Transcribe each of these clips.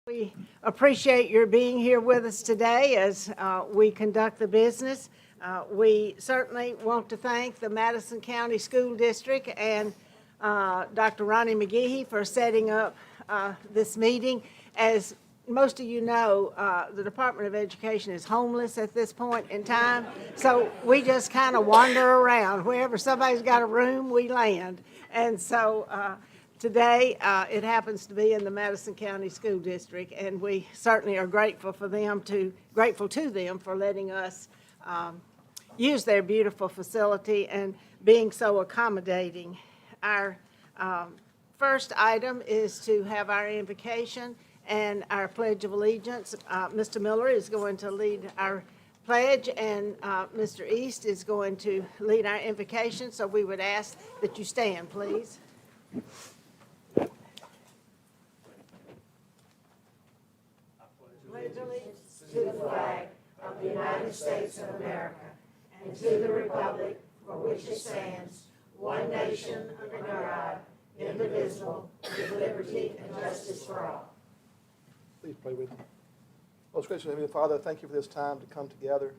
We appreciate your being here with us today as we conduct the business. We certainly want to thank the Madison County School District and Dr. Ronnie McGehee for setting up this meeting. As most of you know, the Department of Education is homeless at this point in time, so we just kind of wander around. Wherever somebody's got a room, we land. And so today, it happens to be in the Madison County School District, and we certainly are grateful to them for letting us use their beautiful facility and being so accommodating. Our first item is to have our invocation and our Pledge of Allegiance. Mr. Miller is going to lead our pledge, and Mr. East is going to lead our invocation, so we would ask that you stand, please. Pledge allegiance to the flag of the United States of America and to the republic for which it stands, one nation under God, indivisible, with liberty and justice for all. Please pray with me. Most gracious Heavenly Father, thank you for this time to come together.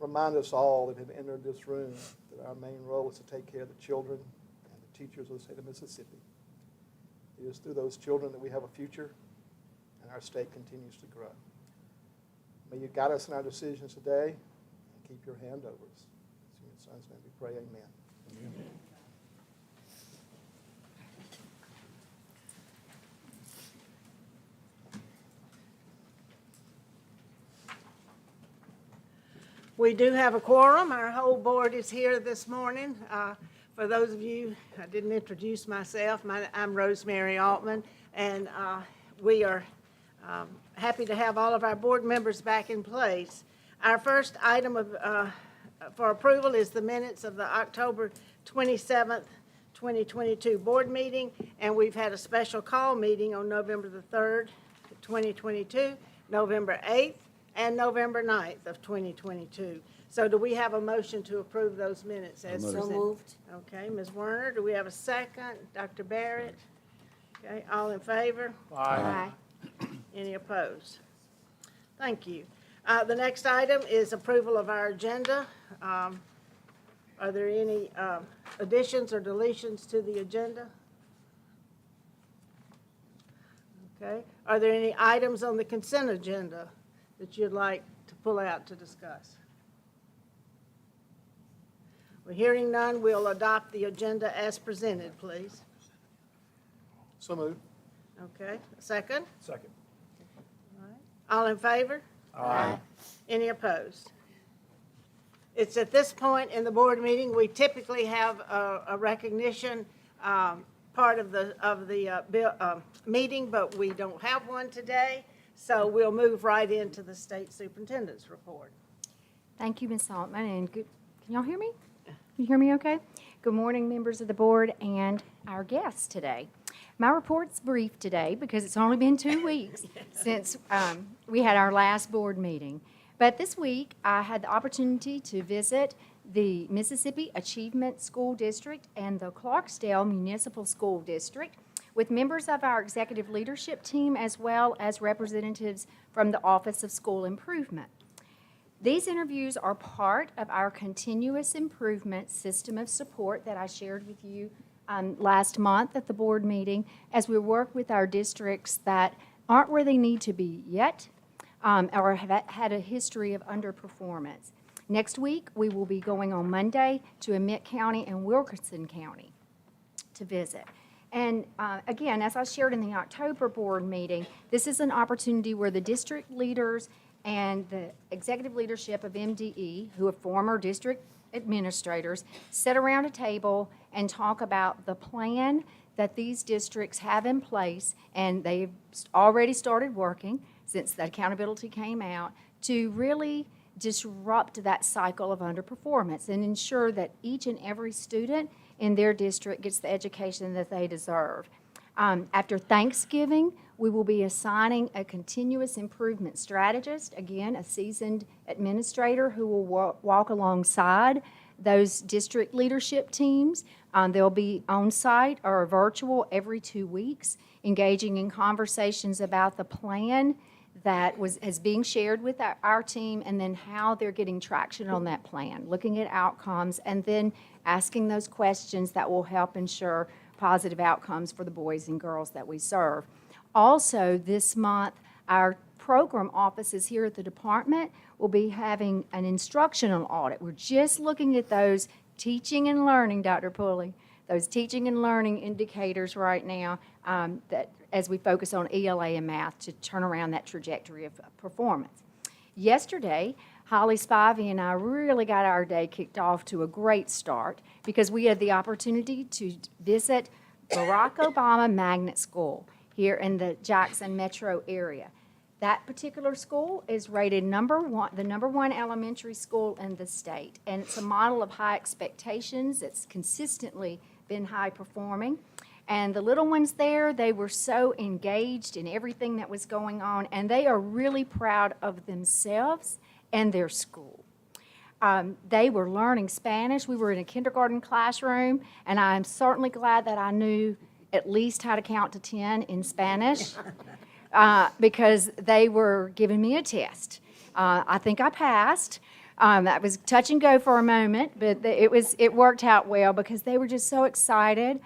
Remind us all that have entered this room that our main role is to take care of the children and the teachers of the state of Mississippi. It is through those children that we have a future and our state continues to grow. May you guide us in our decisions today and keep your hand over us. In your Son's name we pray, amen. Amen. We do have a quorum. Our whole board is here this morning. For those of you, I didn't introduce myself. I'm Rosemary Altman, and we are happy to have all of our board members back in place. Our first item for approval is the minutes of the October 27th, 2022 board meeting, and we've had a special call meeting on November the 3rd, 2022, November 8th, and November 9th of 2022. So do we have a motion to approve those minutes as presented? So moved. Okay, Ms. Werner, do we have a second? Dr. Barrett? Okay, all in favor? Aye. Any opposed? Thank you. The next item is approval of our agenda. Are there any additions or deletions to the agenda? Okay. Are there any items on the consent agenda that you'd like to pull out to discuss? We're hearing none. We'll adopt the agenda as presented, please. So moved. Okay, a second? Second. All in favor? Aye. Any opposed? It's at this point in the board meeting, we typically have a recognition part of the meeting, but we don't have one today. So we'll move right into the state superintendent's report. Thank you, Ms. Altman, and good. Can y'all hear me? Can you hear me okay? Good morning, members of the board and our guests today. My report's brief today because it's only been 2 weeks since we had our last board meeting. But this week, I had the opportunity to visit the Mississippi Achievement School District and the Clarksdale Municipal School District with members of our executive leadership team as well as representatives from the Office of School Improvement. These interviews are part of our continuous improvement system of support that I shared with you last month at the board meeting as we work with our districts that aren't where they need to be yet or have had a history of underperformance. Next week, we will be going on Monday to Emmett County and Wilkinson County to visit. And again, as I shared in the October board meeting, this is an opportunity where the district leaders and the executive leadership of MDE, who are former district administrators, sit around a table and talk about the plan that these districts have in place, and they've already started working since the accountability came out to really disrupt that cycle of underperformance and ensure that each and every student in their district gets the education that they deserve. After Thanksgiving, we will be assigning a continuous improvement strategist, again, a seasoned administrator who will walk alongside those district leadership teams. They'll be on site or virtual every 2 weeks, engaging in conversations about the plan that is being shared with our team, and then how they're getting traction on that plan, looking at outcomes, and then asking those questions that will help ensure positive outcomes for the boys and girls that we serve. Also, this month, our program offices here at the department will be having an instructional audit. We're just looking at those teaching and learning, Dr. Pulley, those teaching and learning indicators right now, that as we focus on ELA and math to turn around that trajectory of performance. Yesterday, Holly Spivey and I really got our day kicked off to a great start because we had the opportunity to visit Barack Obama Magnet School here in the Jackson metro area. That particular school is rated the number one elementary school in the state, and it's a model of high expectations. It's consistently been high performing. And the little ones there, they were so engaged in everything that was going on, and they are really proud of themselves and their school. They were learning Spanish. We were in a kindergarten classroom, and I'm certainly glad that I knew at least how to count to 10 in Spanish because they were giving me a test. I think I passed. That was touch and go for a moment, but it worked out well because they were just so excited.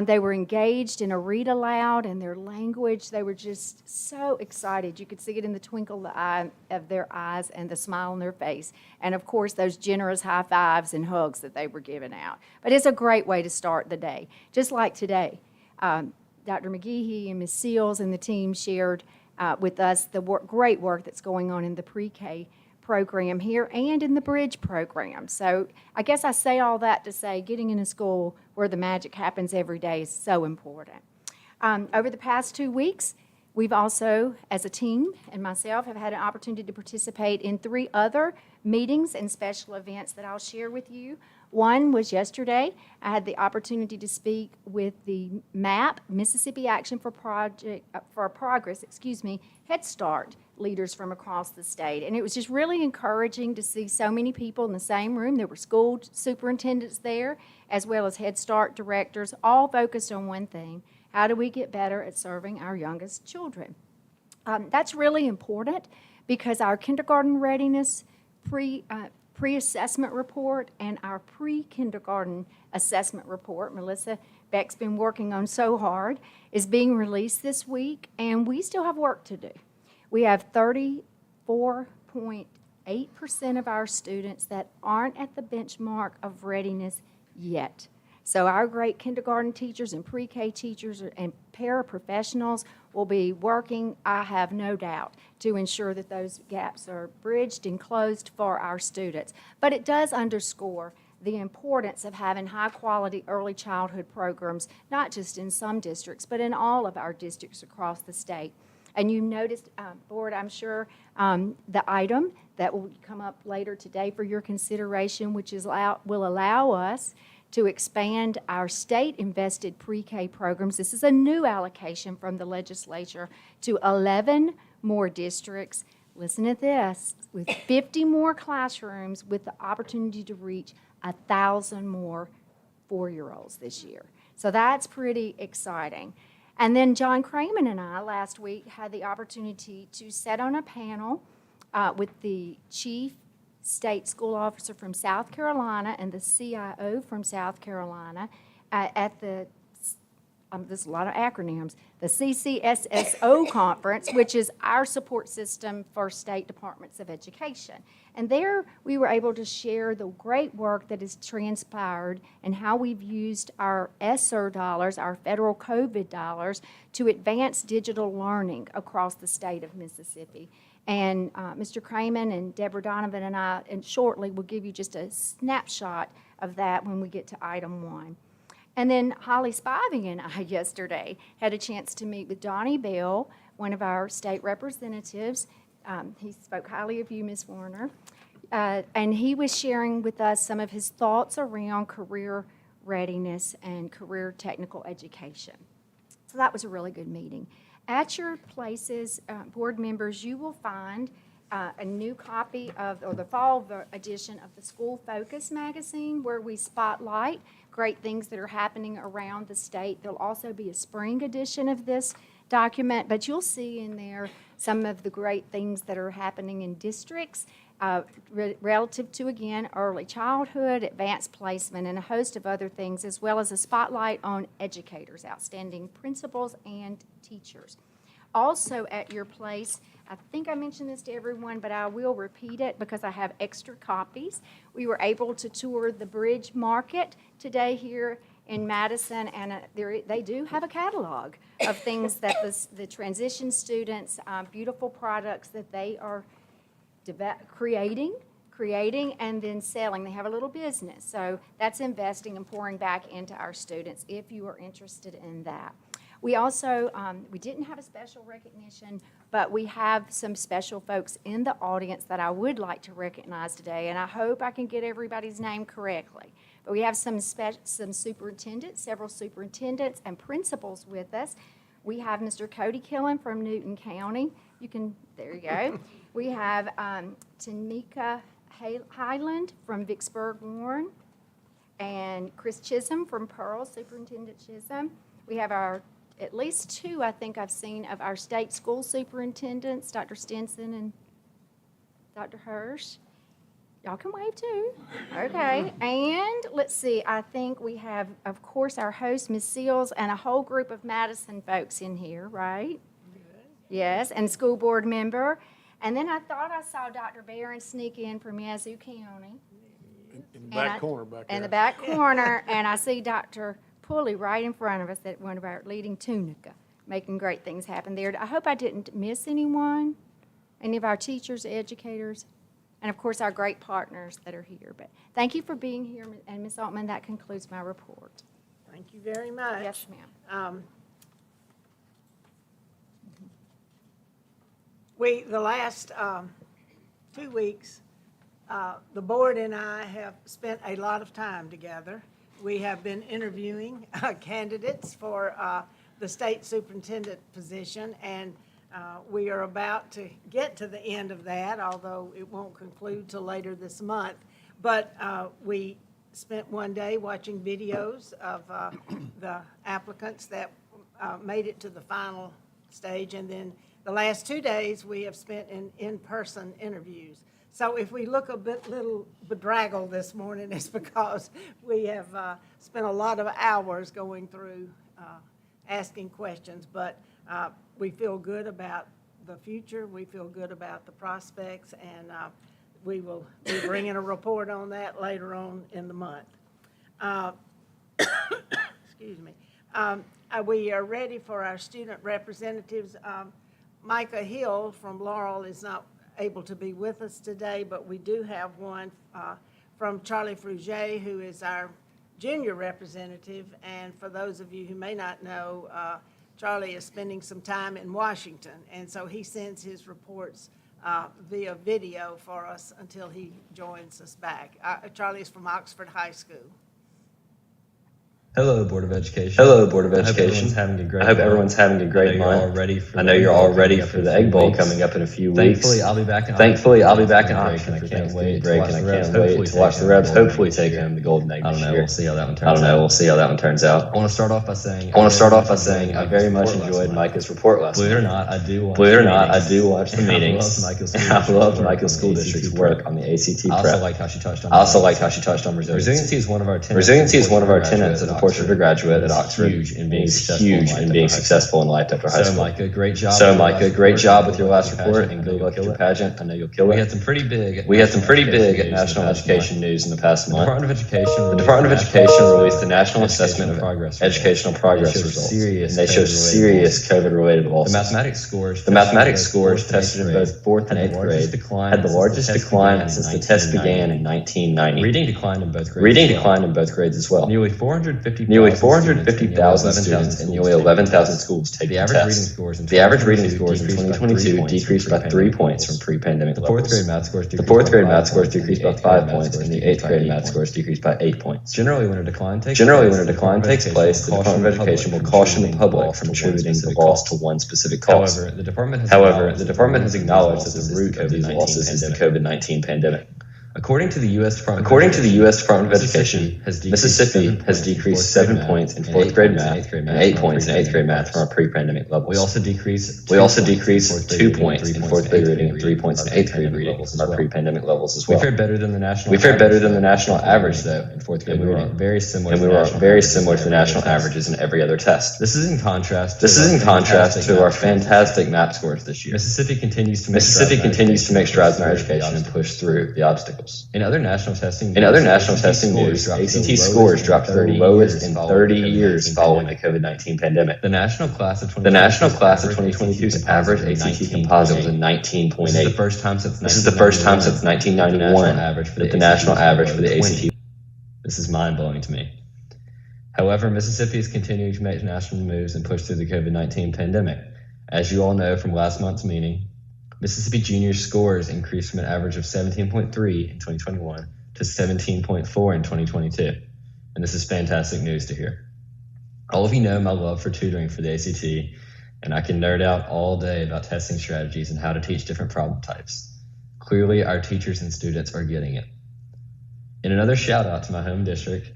They were engaged in a read aloud and their language. They were just so excited. You could see it in the twinkle of their eyes and the smile on their face. And of course, those generous high fives and hugs that they were giving out. But it's a great way to start the day. Just like today, Dr. McGehee and Ms. Seals and the team shared with us the great work that's going on in the pre-K program here and in the Bridge program. So I guess I say all that to say getting in a school where the magic happens every day is so important. Over the past 2 weeks, we've also, as a team and myself, have had an opportunity to participate in 3 other meetings and special events that I'll share with you. One was yesterday. I had the opportunity to speak with the MAP, Mississippi Action for Progress, Head Start leaders from across the state. And it was just really encouraging to see so many people in the same room. There were school superintendents there, as well as Head Start directors, all focused on one thing: how do we get better at serving our youngest children? That's really important because our kindergarten readiness pre-assessment report and our pre-kindergarten assessment report, Melissa Beck's been working on so hard, is being released this week, and we still have work to do. We have 34.8% of our students that aren't at the benchmark of readiness yet. So our great kindergarten teachers and pre-K teachers and paraprofessionals will be working, I have no doubt, to ensure that those gaps are bridged and closed for our students. But it does underscore the importance of having high-quality early childhood programs, not just in some districts, but in all of our districts across the state. And you noticed, Board, I'm sure, the item that will come up later today for your consideration, which will allow us to expand our state-invested pre-K programs. This is a new allocation from the legislature to 11 more districts. Listen to this, with 50 more classrooms with the opportunity to reach 1,000 more 4-year-olds this year. So that's pretty exciting. And then John Craman and I last week had the opportunity to sit on a panel with the chief state school officer from South Carolina and the CIO from South Carolina at the, there's a lot of acronyms, the CCSSO conference, which is our support system for state departments of education. And there we were able to share the great work that has transpired and how we've used our ESSER dollars, our federal COVID dollars, to advance digital learning across the state of Mississippi. And Mr. Craman and Deborah Donovan and I, and shortly, will give you just a snapshot of that when we get to item 1. And then Holly Spivey and I yesterday had a chance to meet with Donnie Bell, one of our state representatives. He spoke highly of you, Ms. Warner. And he was sharing with us some of his thoughts around career readiness and career technical education. So that was a really good meeting. At your places, board members, you will find a new copy or the fall edition of the School Focus magazine, where we spotlight great things that are happening around the state. There'll also be a spring edition of this document, but you'll see in there some of the great things that are happening in districts relative to, again, early childhood, advanced placement, and a host of other things, as well as a spotlight on educators, outstanding principals, and teachers. Also at your place, I think I mentioned this to everyone, but I will repeat it because I have extra copies. We were able to tour the Bridge Market today here in Madison, and they do have a catalog of things that the transition students, beautiful products that they are creating and then selling. They have a little business. So that's investing and pouring back into our students if you are interested in that. We also, we didn't have a special recognition, but we have some special folks in the audience that I would like to recognize today, and I hope I can get everybody's name correctly. But we have some superintendents, several superintendents and principals with us. We have Mr. Cody Killen from Newton County. There you go. We have Tanika Highland from Vicksburg Warren, and Chris Chisholm from Pearl, Superintendent Chisholm. We have at least two, I think I've seen, of our state school superintendents, Dr. Stinson and Dr. Hirsch. Y'all can wave too. Okay, and let's see, I think we have, of course, our host, Ms. Seals, and a whole group of Madison folks in here, right? Yes, and school board member. And then I thought I saw Dr. Barron sneak in from Yazoo County. In the back corner back there. In the back corner, and I see Dr. Pulley right in front of us, that one of our leading Tunica, making great things happen there. I hope I didn't miss anyone, any of our teachers, educators, and of course our great partners that are here. But thank you for being here, and Ms. Altman, that concludes my report. Thank you very much. Yes, ma'am. The last 2 weeks, the board and I have spent a lot of time together. We have been interviewing candidates for the state superintendent position, and we are about to get to the end of that, although it won't conclude till later this month. But we spent one day watching videos of the applicants that made it to the final stage, and then the last 2 days we have spent in-person interviews. So if we look a little bedraggled this morning, it's because we have spent a lot of hours going through asking questions. But we feel good about the future. We feel good about the prospects, and we will be bringing a report on that later on in the month. Excuse me. We are ready for our student representatives. Micah Hill from Laurel is not able to be with us today, but we do have one from Charlie Fruget, who is our junior representative. And for those of you who may not know, Charlie is spending some time in Washington, and so he sends his reports via video for us until he joins us back. Charlie is from Oxford High School. Hello, Board of Education. Hello, Board of Education. I hope everyone's having a great month. I know you're all ready for the Egg Bowl coming up in a few weeks. Thankfully, I'll be back in Oxford for Thanksgiving break, and I can't wait to watch the Rebs hopefully take home the Golden Egg this year. We'll see how that one turns out. We'll see how that one turns out. I want to start off by saying I very much enjoyed Micah's report last Believe it or night. not, I do watch the meetings. I loved Micah's school district's work on the ACT I prep. also liked how she touched on resiliency. Resiliency is one of our tenets. Resiliency is one of our tenets as a Portrait graduate at Oxford. Huge in being successful in life after high So, school. Micah, great job. Great job with your last report, and good luck with your pageant. I know you'll kill We it. had some pretty big at national education news in the past The month. Department of Education. The Department of Education released the National Assessment of Educational Progress They showed results, serious and they show serious COVID-related The losses. mathematics scores. The mathematics scores tested in both 4th and 8th grade had the largest decline since the test began in 1990. Reading declined in both grades. Reading declined in both grades as well. Nearly 450 450,000 students and nearly 11,000 schools take the test. The average reading scores in 2022 decreased by 3 points from pre-pandemic levels. The fourth grade math scores decreased by 5 points, and the 8th grade math scores decreased by 8 points. Generally, when a decline takes place, the Department of Education will caution the public from attributing the loss to one specific cause. However, the department has acknowledged that the root of these losses is the COVID-19 pandemic. According to the U.S. Department of Education, Mississippi has decreased 7 points in 4th grade math and 8 points in 8th grade math from our pre-pandemic levels. We also decreased 2 points in 4th grade reading and 3 points in 8th grade reading from our pre-pandemic levels as well. We fared better than the national average though in 4th grade reading. Very similar And we were very similar to the national averages in every other test. This is in contrast to our fantastic math scores this year. Mississippi continues to make strides in our education and push through the obstacles. In other national testing news, ACT scores dropped to their lowest in 30 years following the COVID-19 pandemic. The national class of 2022's average ACT composite was a 19.8. This is the first time since 1991 that the national average for the ACT. This is mind-blowing to me. However, Mississippi is continuing to make national moves and push through the COVID-19 pandemic. As you all know from last month's meeting, Mississippi Junior scores increased from an average of 17.3 in 2021 to 17.4 in 2022. And this is fantastic news to hear. All of you know my love for tutoring for the ACT, and I can nerd out all day about testing strategies and how to teach different problem types. Clearly, our teachers and students are getting it. In another shout out to my home district,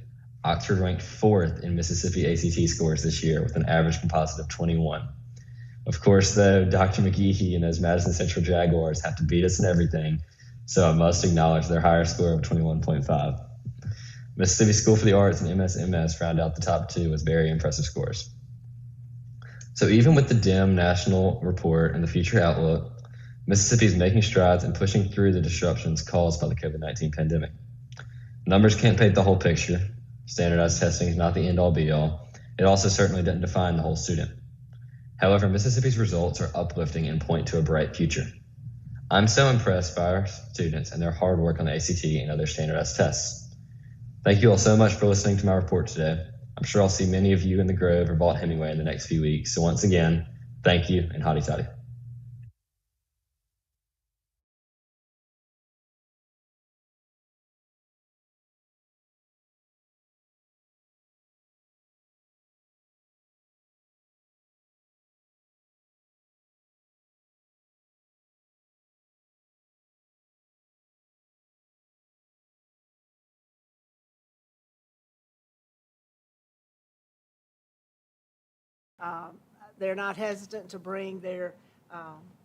Oxford ranked 4th in Mississippi ACT scores this year with an average composite of 21. Of course, though, Dr. McGehee and those Madison Central Jaguars have to beat us in everything, so I must acknowledge their higher score of 21.5. Mississippi School for the Arts and MSMS round out the top 2 with very impressive scores. So even with the dim national report and the future outlook, Mississippi is making strides and pushing through the disruptions caused by the COVID-19 pandemic. Numbers can't paint the whole picture. Standardized testing is not the end-all be-all. It also certainly doesn't define the whole student. However, Mississippi's results are uplifting and point to a bright future. I'm so impressed by our students and their hard work on the ACT and other standardized tests. Thank you all so much for listening to my report today. I'm sure I'll see many of you in the Grove or Vaught Hemingway in the next few weeks. So once again, thank you and hotty toddy. They're not hesitant to bring their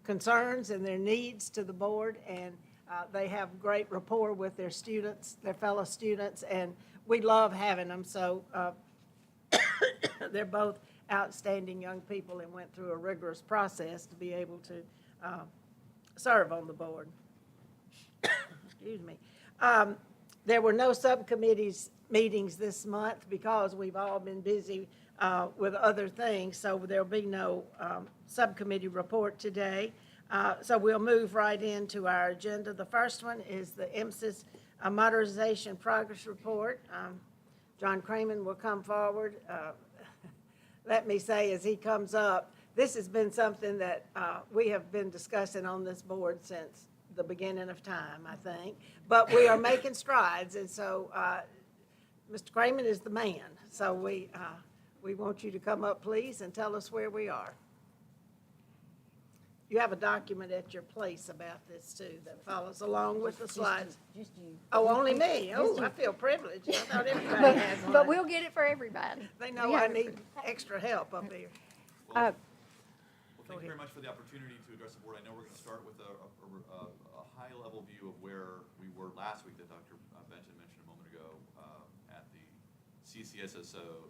concerns and their needs to the board, and they have great rapport with their students, their fellow students, and we love having them. So they're both outstanding young people and went through a rigorous process to be able to serve on the board. Excuse me. There were no subcommittees meetings this month because we've all been busy with other things, so there'll be no subcommittee report today. So we'll move right into our agenda. The first one is the MSIS Modernization Progress Report. John Craman will come forward. Let me say, as he comes up, this has been something that we have been discussing on this board since the beginning of time, I think. But we are making strides, and so Mr. Craman is the man. So we want you to come up, please, and tell us where we are. You have a document at your place about this, too, that follows along with the slides. Just you. Oh, only me? Oh, I feel privileged. I thought everybody had one. But we'll get it for everybody. They know I need extra help up here. Well, thank you very much for the opportunity to address the board. I know we're going to start with a high-level view of where we were last week that Dr. Benson mentioned a moment ago at the CCSSO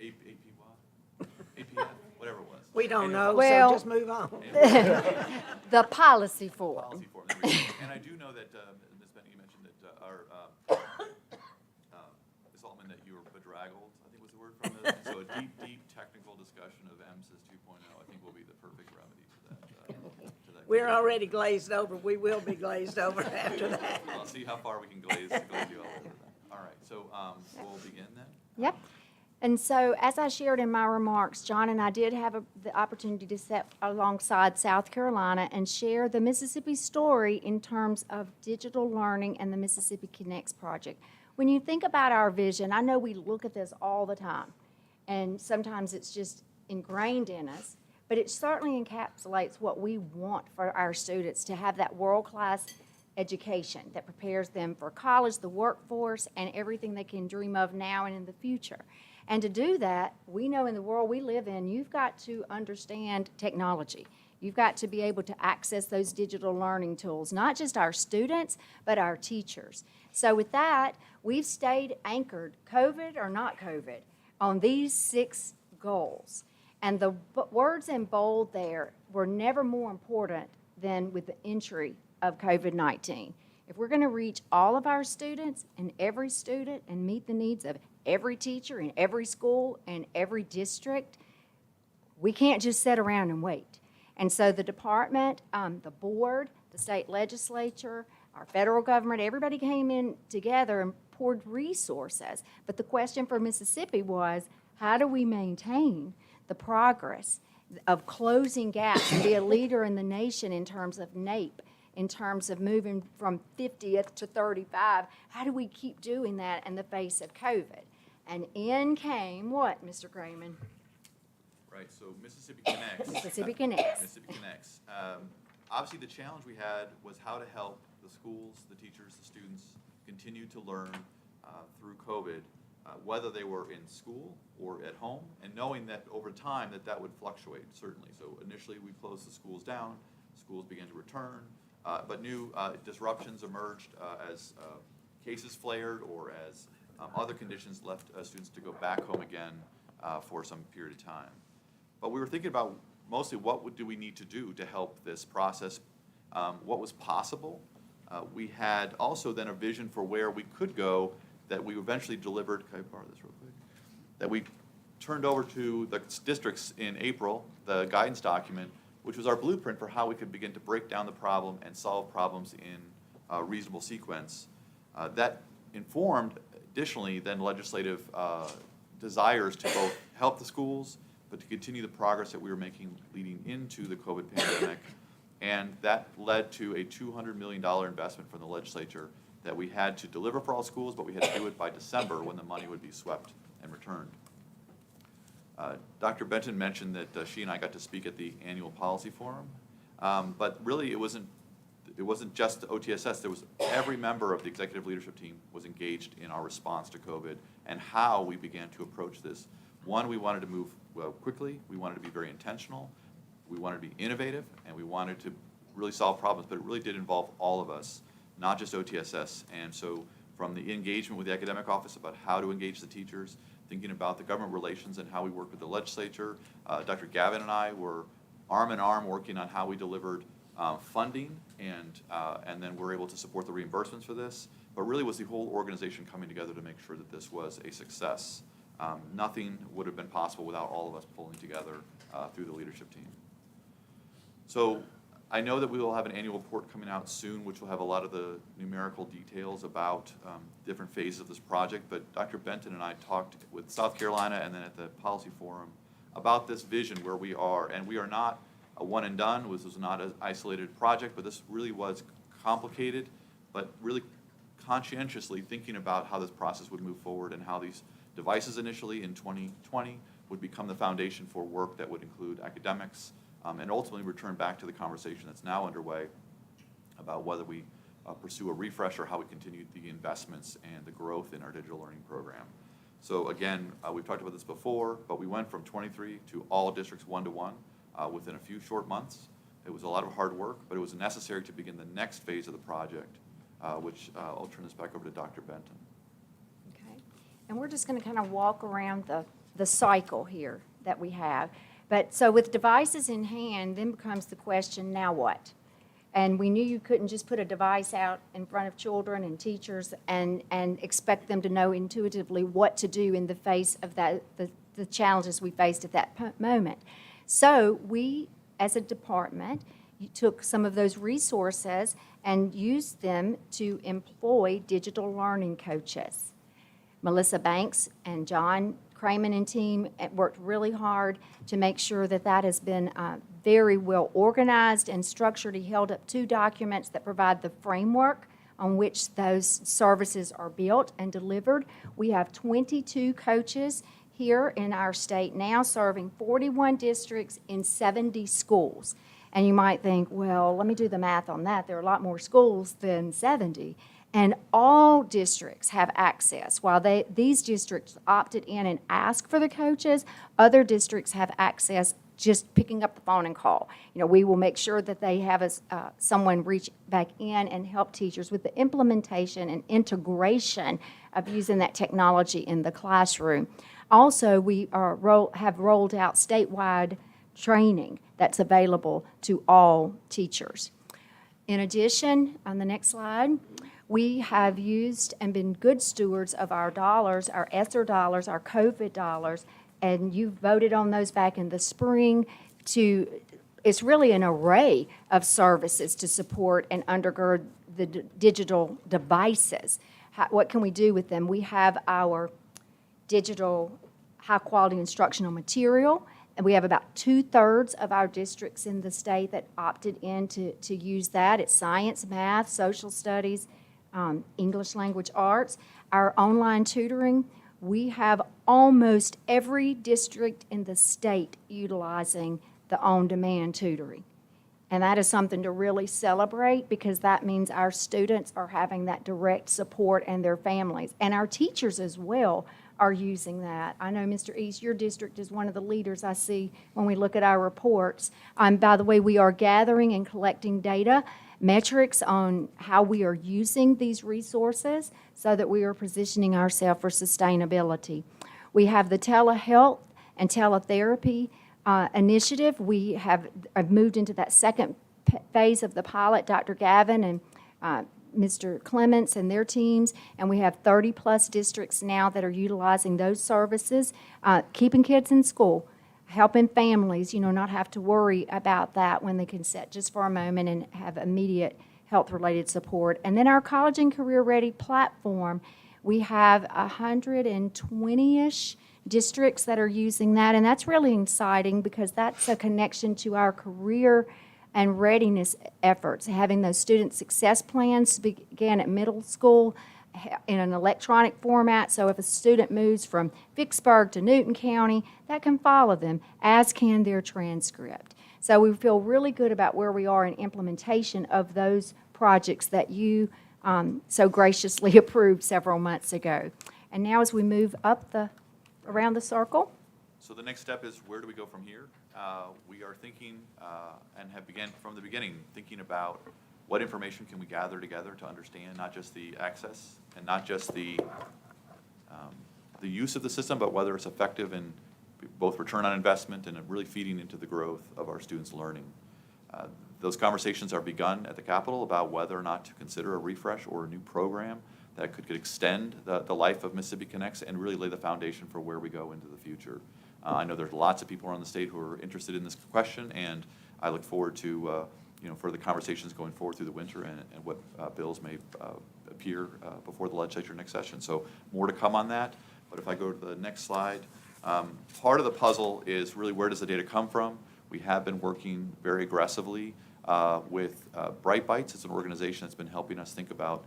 APF, whatever it was. We don't know, Well- so just move on. The policy forum. Policy forum. There we go. And I do know that, Ms. Benton, you mentioned that Ms. Altman, that you were bedraggled, I think was the word from it. So a deep technical discussion of MSIS 2.0, I think will be the perfect remedy to that. We're already glazed over. We will be glazed over after that. I'll see how far we can glaze you all over that. All right. So we'll begin then. Yep. And so, as I shared in my remarks, John and I did have the opportunity to sit alongside South Carolina and share the Mississippi story in terms of digital learning and the Mississippi Connects project. When you think about our vision, I know we look at this all the time, and sometimes it's just ingrained in us, but it certainly encapsulates what we want for our students to have that world-class education that prepares them for college, the workforce, and everything they can dream of now and in the future. And to do that, we know in the world we live in, you've got to understand technology. You've got to be able to access those digital learning tools, not just our students, but our teachers. So with that, we've stayed anchored, COVID or not COVID, on these 6 goals. And the words in bold there were never more important than with the entry of COVID-19. If we're going to reach all of our students and every student and meet the needs of every teacher in every school and every district, we can't just sit around and wait. And so the department, the board, the state legislature, our federal government, everybody came in together and poured resources. But the question for Mississippi was, how do we maintain the progress of closing gaps and be a leader in the nation in terms of NAEP, in terms of moving from 50th to 35? How do we keep doing that in the face of COVID? And in came what, Mr. Grayman? Right, so Mississippi Connects. Mississippi Connects. Mississippi Connects. Obviously, the challenge we had was how to help the schools, the teachers, the students continue to learn through COVID, whether they were in school or at home, and knowing that over time that would fluctuate, certainly. So initially, we closed the schools down, schools began to return, but new disruptions emerged as cases flared or as other conditions left students to go back home again for some period of time. But we were thinking about mostly what do we need to do to help this process, what was possible. We had also then a vision for where we could go that we eventually delivered. Can I borrow this real quick? That we turned over to the districts in April, the guidance document, which was our blueprint for how we could begin to break down the problem and solve problems in a reasonable sequence. That informed, additionally, then legislative desires to both help the schools, but to continue the progress that we were making leading into the COVID pandemic. And that led to a $200 million investment from the legislature that we had to deliver for all schools, but we had to do it by December when the money would be swept and returned. Dr. Benton mentioned that she and I got to speak at the annual policy forum, but really it wasn't just the OTSS. There was every member of the executive leadership team was engaged in our response to COVID and how we began to approach this. One, we wanted to move quickly. We wanted to be very intentional. We wanted to be innovative, and we wanted to really solve problems, but it really did involve all of us, not just OTSS. And so from the engagement with the academic office about how to engage the teachers, thinking about the government relations and how we work with the legislature, Dr. Gavin and I were arm in arm working on how we delivered funding, and then we're able to support the reimbursements for this. But really was the whole organization coming together to make sure that this was a success. Nothing would have been possible without all of us pulling together through the leadership team. So I know that we will have an annual report coming out soon, which will have a lot of the numerical details about different phases of this project. But Dr. Benton and I talked with South Carolina and then at the policy forum about this vision where we are. And we are not a one and done. This was not an isolated project, but this really was complicated, but really conscientiously thinking about how this process would move forward and how these devices initially in 2020 would become the foundation for work that would include academics, and ultimately return back to the conversation that's now underway about whether we pursue a refresh or how we continue the investments and the growth in our digital learning program. So again, we've talked about this before, but we went from 23 to all districts 1-to-1 within a few short months. It was a lot of hard work, but it was necessary to begin the next phase of the project, which I'll turn this back over to Dr. Benton. Okay. And we're just going to kind of walk around the cycle here that we have. But so with devices in hand, then becomes the question, now what? And we knew you couldn't just put a device out in front of children and teachers and expect them to know intuitively what to do in the face of the challenges we faced at that moment. So we, as a department, took some of those resources and used them to employ digital learning coaches. Melissa Banks and John Craman and team worked really hard to make sure that that has been very well organized and structured. He held up 2 documents that provide the framework on which those services are built and delivered. We have 22 coaches here in our state now serving 41 districts in 70 schools. And you might think, well, let me do the math on that. There are a lot more schools than 70. And all districts have access. While these districts opted in and asked for the coaches, other districts have access just picking up the phone and call. You know, we will make sure that they have someone reach back in and help teachers with the implementation and integration of using that technology in the classroom. Also, we have rolled out statewide training that's available to all teachers. In addition, on the next slide, we have used and been good stewards of our dollars, our ESSER dollars, our COVID dollars, and you voted on those back in the spring it's really an array of services to support and undergird the digital devices. What can we do with them? We have our digital high-quality instructional material, and we have about 2/3 of our districts in the state that opted in to use that. It's science, math, social studies, English language arts. Our online tutoring, we have almost every district in the state utilizing the on-demand tutoring. And that is something to really celebrate because that means our students are having that direct support and their families. And our teachers as well are using that. I know, Mr. East, your district is one of the leaders I see when we look at our reports. By the way, we are gathering and collecting data, metrics on how we are using these resources so that we are positioning ourselves for sustainability. We have the telehealth and teletherapy initiative. We have moved into that second phase of the pilot, Dr. Gavin and Mr. Clements and their teams, and we have 30-plus districts now that are utilizing those services, keeping kids in school, helping families, not have to worry about that when they can sit just for a moment and have immediate health-related support. And then our College and Career Ready platform, we have 120-ish districts that are using that, and that's really exciting because that's a connection to our career and readiness efforts, having those student success plans begin at middle school in an electronic format, so if a student moves from Vicksburg to Newton County, that can follow them, as can their transcript. So we feel really good about where we are in implementation of those projects that you so graciously approved several months ago. And now as we move up around the circle. So the next step is, where do we go from here? We are thinking and have began from the beginning thinking about what information can we gather together to understand not just the access and not just the use of the system, but whether it's effective in both return on investment and really feeding into the growth of our students' learning. Those conversations are begun at the Capitol about whether or not to consider a refresh or a new program that could extend the life of Mississippi Connects and really lay the foundation for where we go into the future. I know there's lots of people around the state who are interested in this question, and I look forward to further conversations going forward through the winter and what bills may appear before the legislature next session. So more to come on that. But if I go to the next slide, part of the puzzle is really, where does the data come from? We have been working very aggressively with Bright Bites. It's an organization that's been helping us think about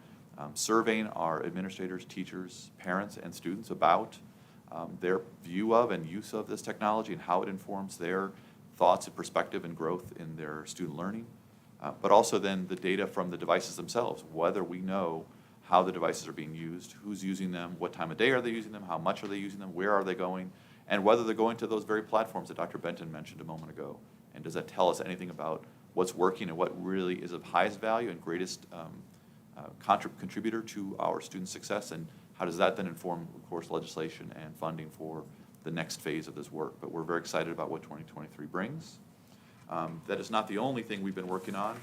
surveying our administrators, teachers, parents, and students about their view of and use of this technology and how it informs their thoughts and perspective and growth in their student learning. But also then the data from the devices themselves, whether we know how the devices are being used, who's using them, what time of day are they using them, how much are they using them, where are they going, and whether they're going to those very platforms that Dr. Benton mentioned a moment ago. And does that tell us anything about what's working and what really is of highest value and greatest contributor to our student success, and how does that then inform, of course, legislation and funding for the next phase of this work? But we're very excited about what 2023 brings. That is not the only thing we've been working on.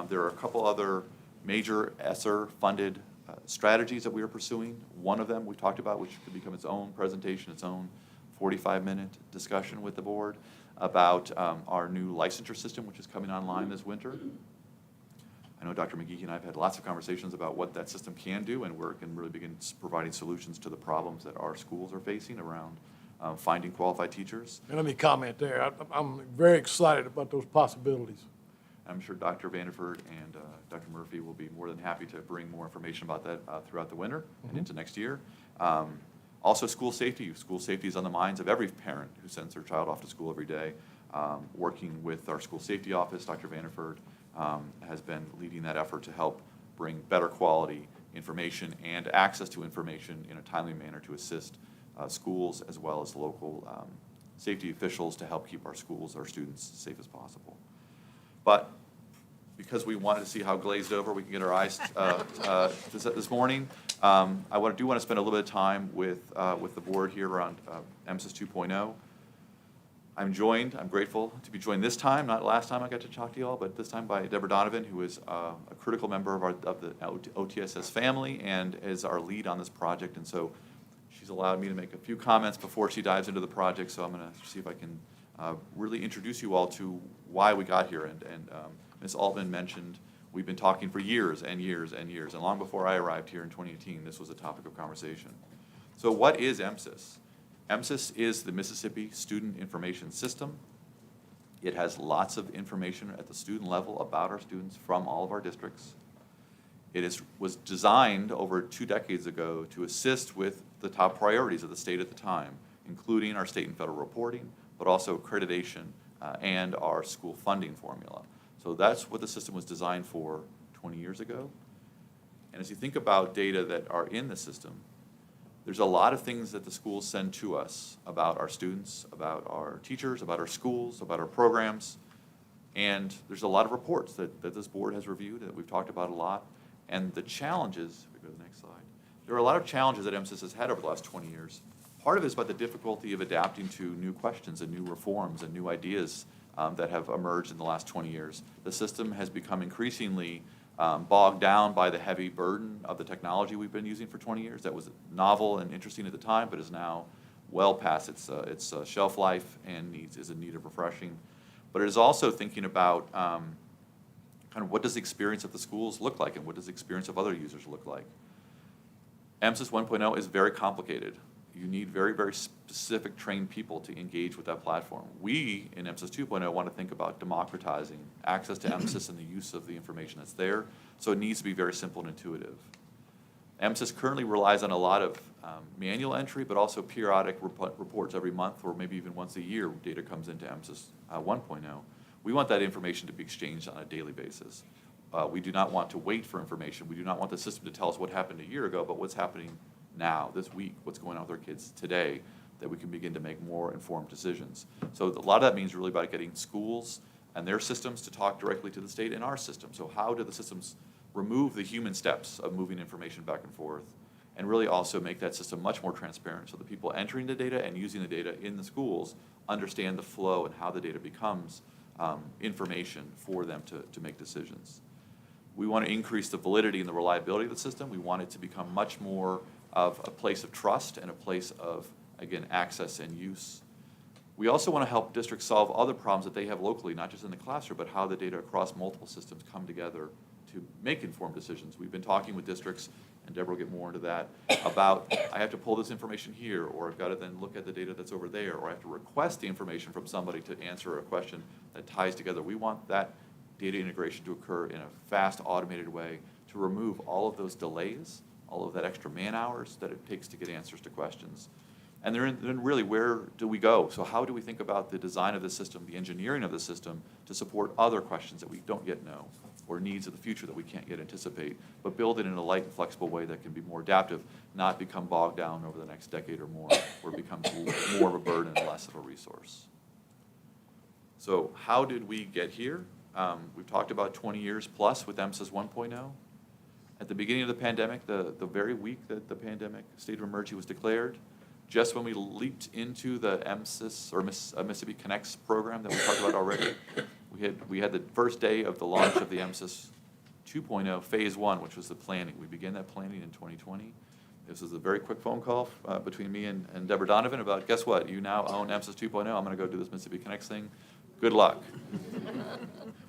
There are a couple other major ESSER-funded strategies that we are pursuing. One of them we've talked about, which could become its own presentation, its own 45-minute discussion with the board about our new licensure system, which is coming online this winter. I know Dr. McGee and I have had lots of conversations about what that system can do and where it can really begin providing solutions to the problems that our schools are facing around finding qualified teachers. And let me comment there. I'm very excited about those possibilities. I'm sure Dr. Vanderford and Dr. Murphy will be more than happy to bring more information about that throughout the winter and into next year. Also, school safety. School safety is on the minds of every parent who sends their child off to school every day. Working with our school safety office, Dr. Vanderford has been leading that effort to help bring better quality information and access to information in a timely manner to assist schools as well as local safety officials to help keep our schools, our students, safe as possible. But because we wanted to see how glazed over we can get our eyes this morning, I do want to spend a little bit of time with the board here around MSIS 2.0. I'm grateful to be joined this time, not last time I got to talk to you all, but this time by Deborah Donovan, who is a critical member of the OTSS family and is our lead on this project. And so she's allowed me to make a few comments before she dives into the project. So I'm going to see if I can really introduce you all to why we got here. And Ms. Altman mentioned we've been talking for years and years and years. And long before I arrived here in 2018, this was a topic of conversation. So what is MSIS? MSIS is the Mississippi Student Information System. It has lots of information at the student level about our students from all of our districts. It was designed over 2 decades ago to assist with the top priorities of the state at the time, including our state and federal reporting, but also accreditation and our school funding formula. So that's what the system was designed for 20 years ago. And as you think about data that are in the system, there's a lot of things that the schools send to us about our students, about our teachers, about our schools, about our programs. And there's a lot of reports that this board has reviewed that we've talked about a lot. And the challenges, if we go to the next slide, there are a lot of challenges that MSIS has had over the last 20 years. Part of it is about the difficulty of adapting to new questions and new reforms and new ideas that have emerged in the last 20 years. The system has become increasingly bogged down by the heavy burden of the technology we've been using for 20 years. That was novel and interesting at the time, but is now well past its shelf life and is in need of refreshing. But it is also thinking about kind of what does the experience of the schools look like and what does the experience of other users look like. MSIS 1.0 is very complicated. You need very, very specific trained people to engage with that platform. We, in MSIS 2.0, want to think about democratizing access to MSIS and the use of the information that's there, so it needs to be very simple and intuitive. MSIS currently relies on a lot of manual entry, but also periodic reports every month or maybe even once a year data comes into MSIS 1.0. We want that information to be exchanged on a daily basis. We do not want to wait for information. We do not want the system to tell us what happened a year ago, but what's happening now, this week, what's going on with our kids today, that we can begin to make more informed decisions. So a lot of that means really about getting schools and their systems to talk directly to the state and our system. So how do the systems remove the human steps of moving information back and forth and really also make that system much more transparent so the people entering the data and using the data in the schools understand the flow and how the data becomes information for them to make decisions. We want to increase the validity and the reliability of the system. We want it to become much more of a place of trust and a place of, again, access and use. We also want to help districts solve other problems that they have locally, not just in the classroom, but how the data across multiple systems come together to make informed decisions. We've been talking with districts, and Deborah will get more into that, about I have to pull this information here, or I've got to then look at the data that's over there, or I have to request the information from somebody to answer a question that ties together. We want that data integration to occur in a fast, automated way to remove all of those delays, all of that extra man hours that it takes to get answers to questions. And then really, where do we go? So how do we think about the design of the system, the engineering of the system to support other questions that we don't yet know or needs of the future that we can't yet anticipate, but build it in a light and flexible way that can be more adaptive, not become bogged down over the next decade or more, where it becomes more of a burden and less of a resource. So how did we get here? We've talked about 20 years plus with MSIS 1.0. At the beginning of the pandemic, the very week that the pandemic state of emergency was declared, just when we leaped into the MSIS or Mississippi Connects program that we talked about already, we had the first day of the launch of the MSIS 2.0 phase 1, which was the planning. We began that planning in 2020. This was a very quick phone call between me and Deborah Donovan about, guess what, you now own MSIS 2.0. I'm going to go do this Mississippi Connects thing. Good luck.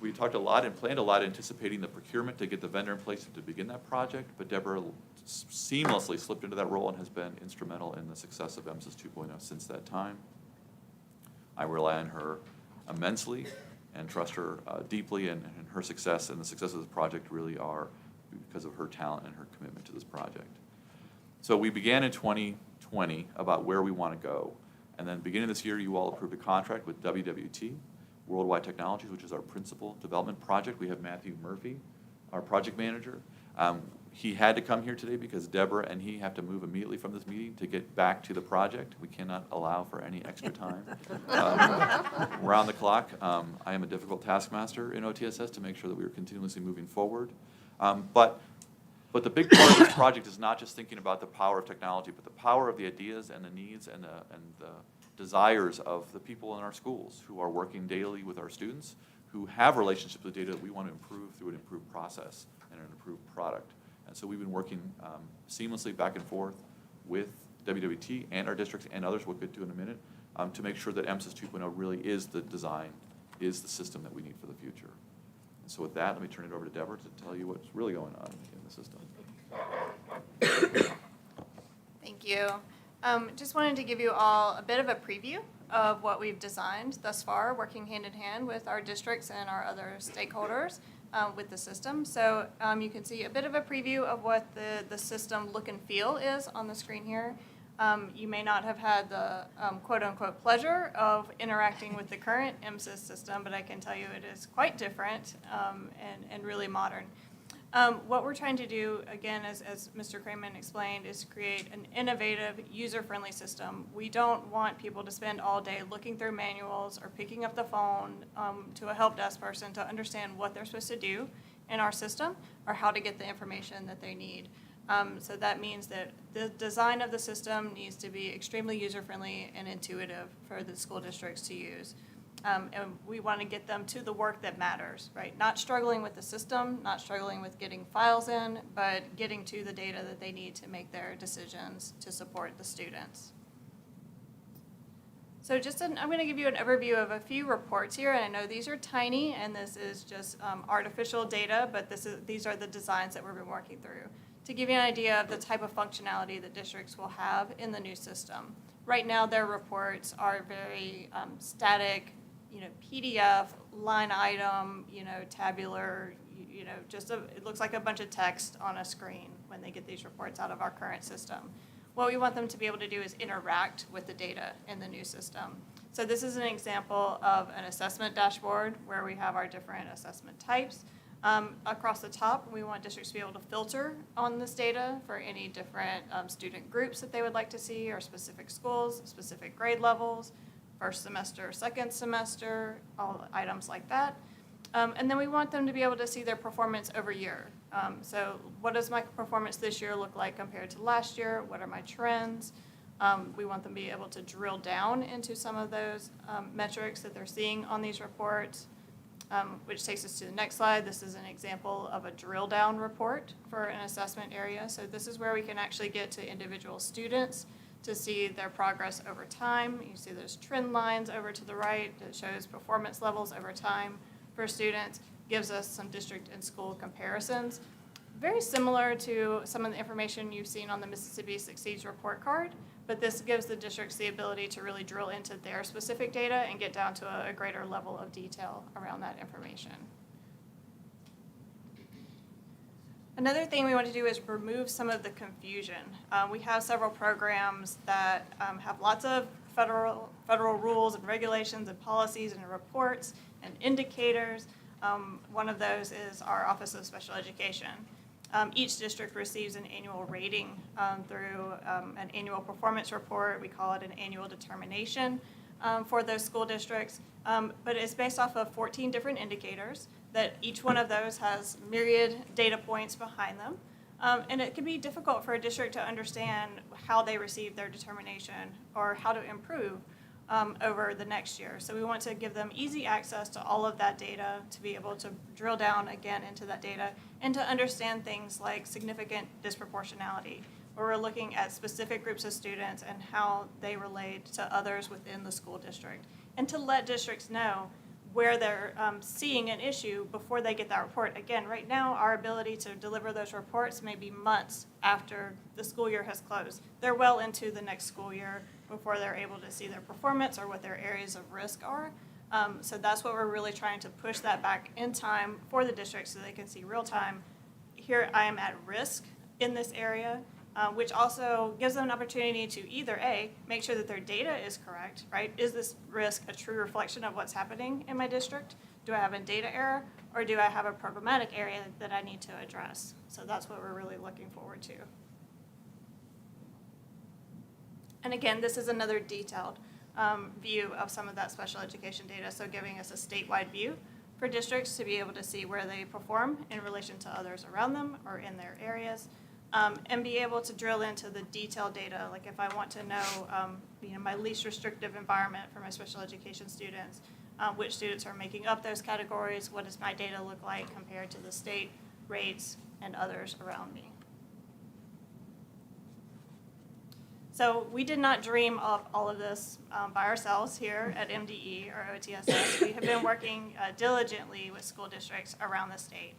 We talked a lot and planned a lot anticipating the procurement to get the vendor in place to begin that project, but Deborah seamlessly slipped into that role and has been instrumental in the success of MSIS 2.0 since that time. I rely on her immensely and trust her deeply, and her success and the success of this project really are because of her talent and her commitment to this project. So we began in 2020 about where we want to go, and then beginning this year, you all approved a contract with WWT, Worldwide Technologies, which is our principal development project. We have Matthew Murphy, our project manager. He had to come here today because Deborah and he have to move immediately from this meeting to get back to the project. We cannot allow for any extra time. Round the clock, I am a difficult taskmaster in OTSS to make sure that we are continuously moving forward. But the big part of this project is not just thinking about the power of technology, but the power of the ideas and the needs and the desires of the people in our schools who are working daily with our students, who have relationships with data that we want to improve through an improved process and an improved product. And so we've been working seamlessly back and forth with WWT and our districts and others, we'll get to in a minute, to make sure that MSIS 2.0 really is the design, is the system that we need for the future. And so with that, let me turn it over to Deborah to tell you what's really going on in the system. Thank you. Just wanted to give you all a bit of a preview of what we've designed thus far, working hand in hand with our districts and our other stakeholders with the system. So you can see a bit of a preview of what the system look and feel is on the screen here. You may not have had the quote-unquote pleasure of interacting with the current MSIS system, but I can tell you it is quite different and really modern. What we're trying to do, again, as Mr. Cramen explained, is create an innovative, user-friendly system. We don't want people to spend all day looking through manuals or picking up the phone to a help desk person to understand what they're supposed to do in our system or how to get the information that they need. So that means that the design of the system needs to be extremely user-friendly and intuitive for the school districts to use. And we want to get them to the work that matters, right? Not struggling with the system, not struggling with getting files in, but getting to the data that they need to make their decisions to support the students. So I'm going to give you an overview of a few reports here, and I know these are tiny, and this is just artificial data, but these are the designs that we've been working through to give you an idea of the type of functionality that districts will have in the new system. Right now, their reports are very static, PDF, line item, tabular, it looks like a bunch of text on a screen when they get these reports out of our current system. What we want them to be able to do is interact with the data in the new system. So this is an example of an assessment dashboard where we have our different assessment types. Across the top, we want districts to be able to filter on this data for any different student groups that they would like to see, or specific schools, specific grade levels, first semester, second semester, all items like that. And then we want them to be able to see their performance over year. So what does my performance this year look like compared to last year? What are my trends? We want them to be able to drill down into some of those metrics that they're seeing on these reports, which takes us to the next slide. This is an example of a drill down report for an assessment area. So this is where we can actually get to individual students to see their progress over time. You see those trend lines over to the right that shows performance levels over time for students, gives us some district and school comparisons. Very similar to some of the information you've seen on the Mississippi Succeeds report card, but this gives the districts the ability to really drill into their specific data and get down to a greater level of detail around that information. Another thing we want to do is remove some of the confusion. We have several programs that have lots of federal rules and regulations and policies and reports and indicators. One of those is our Office of Special Education. Each district receives an annual rating through an annual performance report. We call it an annual determination for those school districts. But it's based off of 14 different indicators that each one of those has myriad data points behind them. And it can be difficult for a district to understand how they receive their determination or how to improve over the next year. So we want to give them easy access to all of that data to be able to drill down again into that data and to understand things like significant disproportionality, where we're looking at specific groups of students and how they relate to others within the school district. And to let districts know where they're seeing an issue before they get that report. Again, right now, our ability to deliver those reports may be months after the school year has closed. They're well into the next school year before they're able to see their performance or what their areas of risk are. So that's what we're really trying to push that back in time for the district so they can see real time, here I am at risk in this area, which also gives them an opportunity to either A, make sure that their data is correct, right? Is this risk a true reflection of what's happening in my district? Do I have a data error, or do I have a programmatic area that I need to address? So that's what we're really looking forward to. And again, this is another detailed view of some of that special education data, so giving us a statewide view for districts to be able to see where they perform in relation to others around them or in their areas. And be able to drill into the detailed data. Like if I want to know, my least restrictive environment for my special education students, which students are making up those categories, what does my data look like compared to the state rates and others around me. So we did not dream of all of this by ourselves here at MDE or OTSS. We have been working diligently with school districts around the state.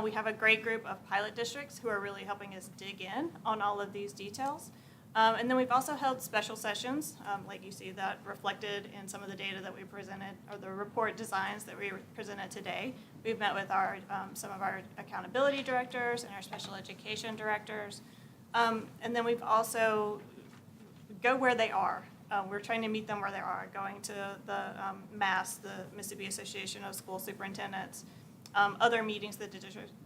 We have a great group of pilot districts who are really helping us dig in on all of these details. And then we've also held special sessions, like you see that reflected in some of the data that we presented, or the report designs that we presented today. We've met with some of our accountability directors and our special education directors. And then we've also go where they are. We're trying to meet them where they are, going to the MAS, the Mississippi Association of School Superintendents, other meetings that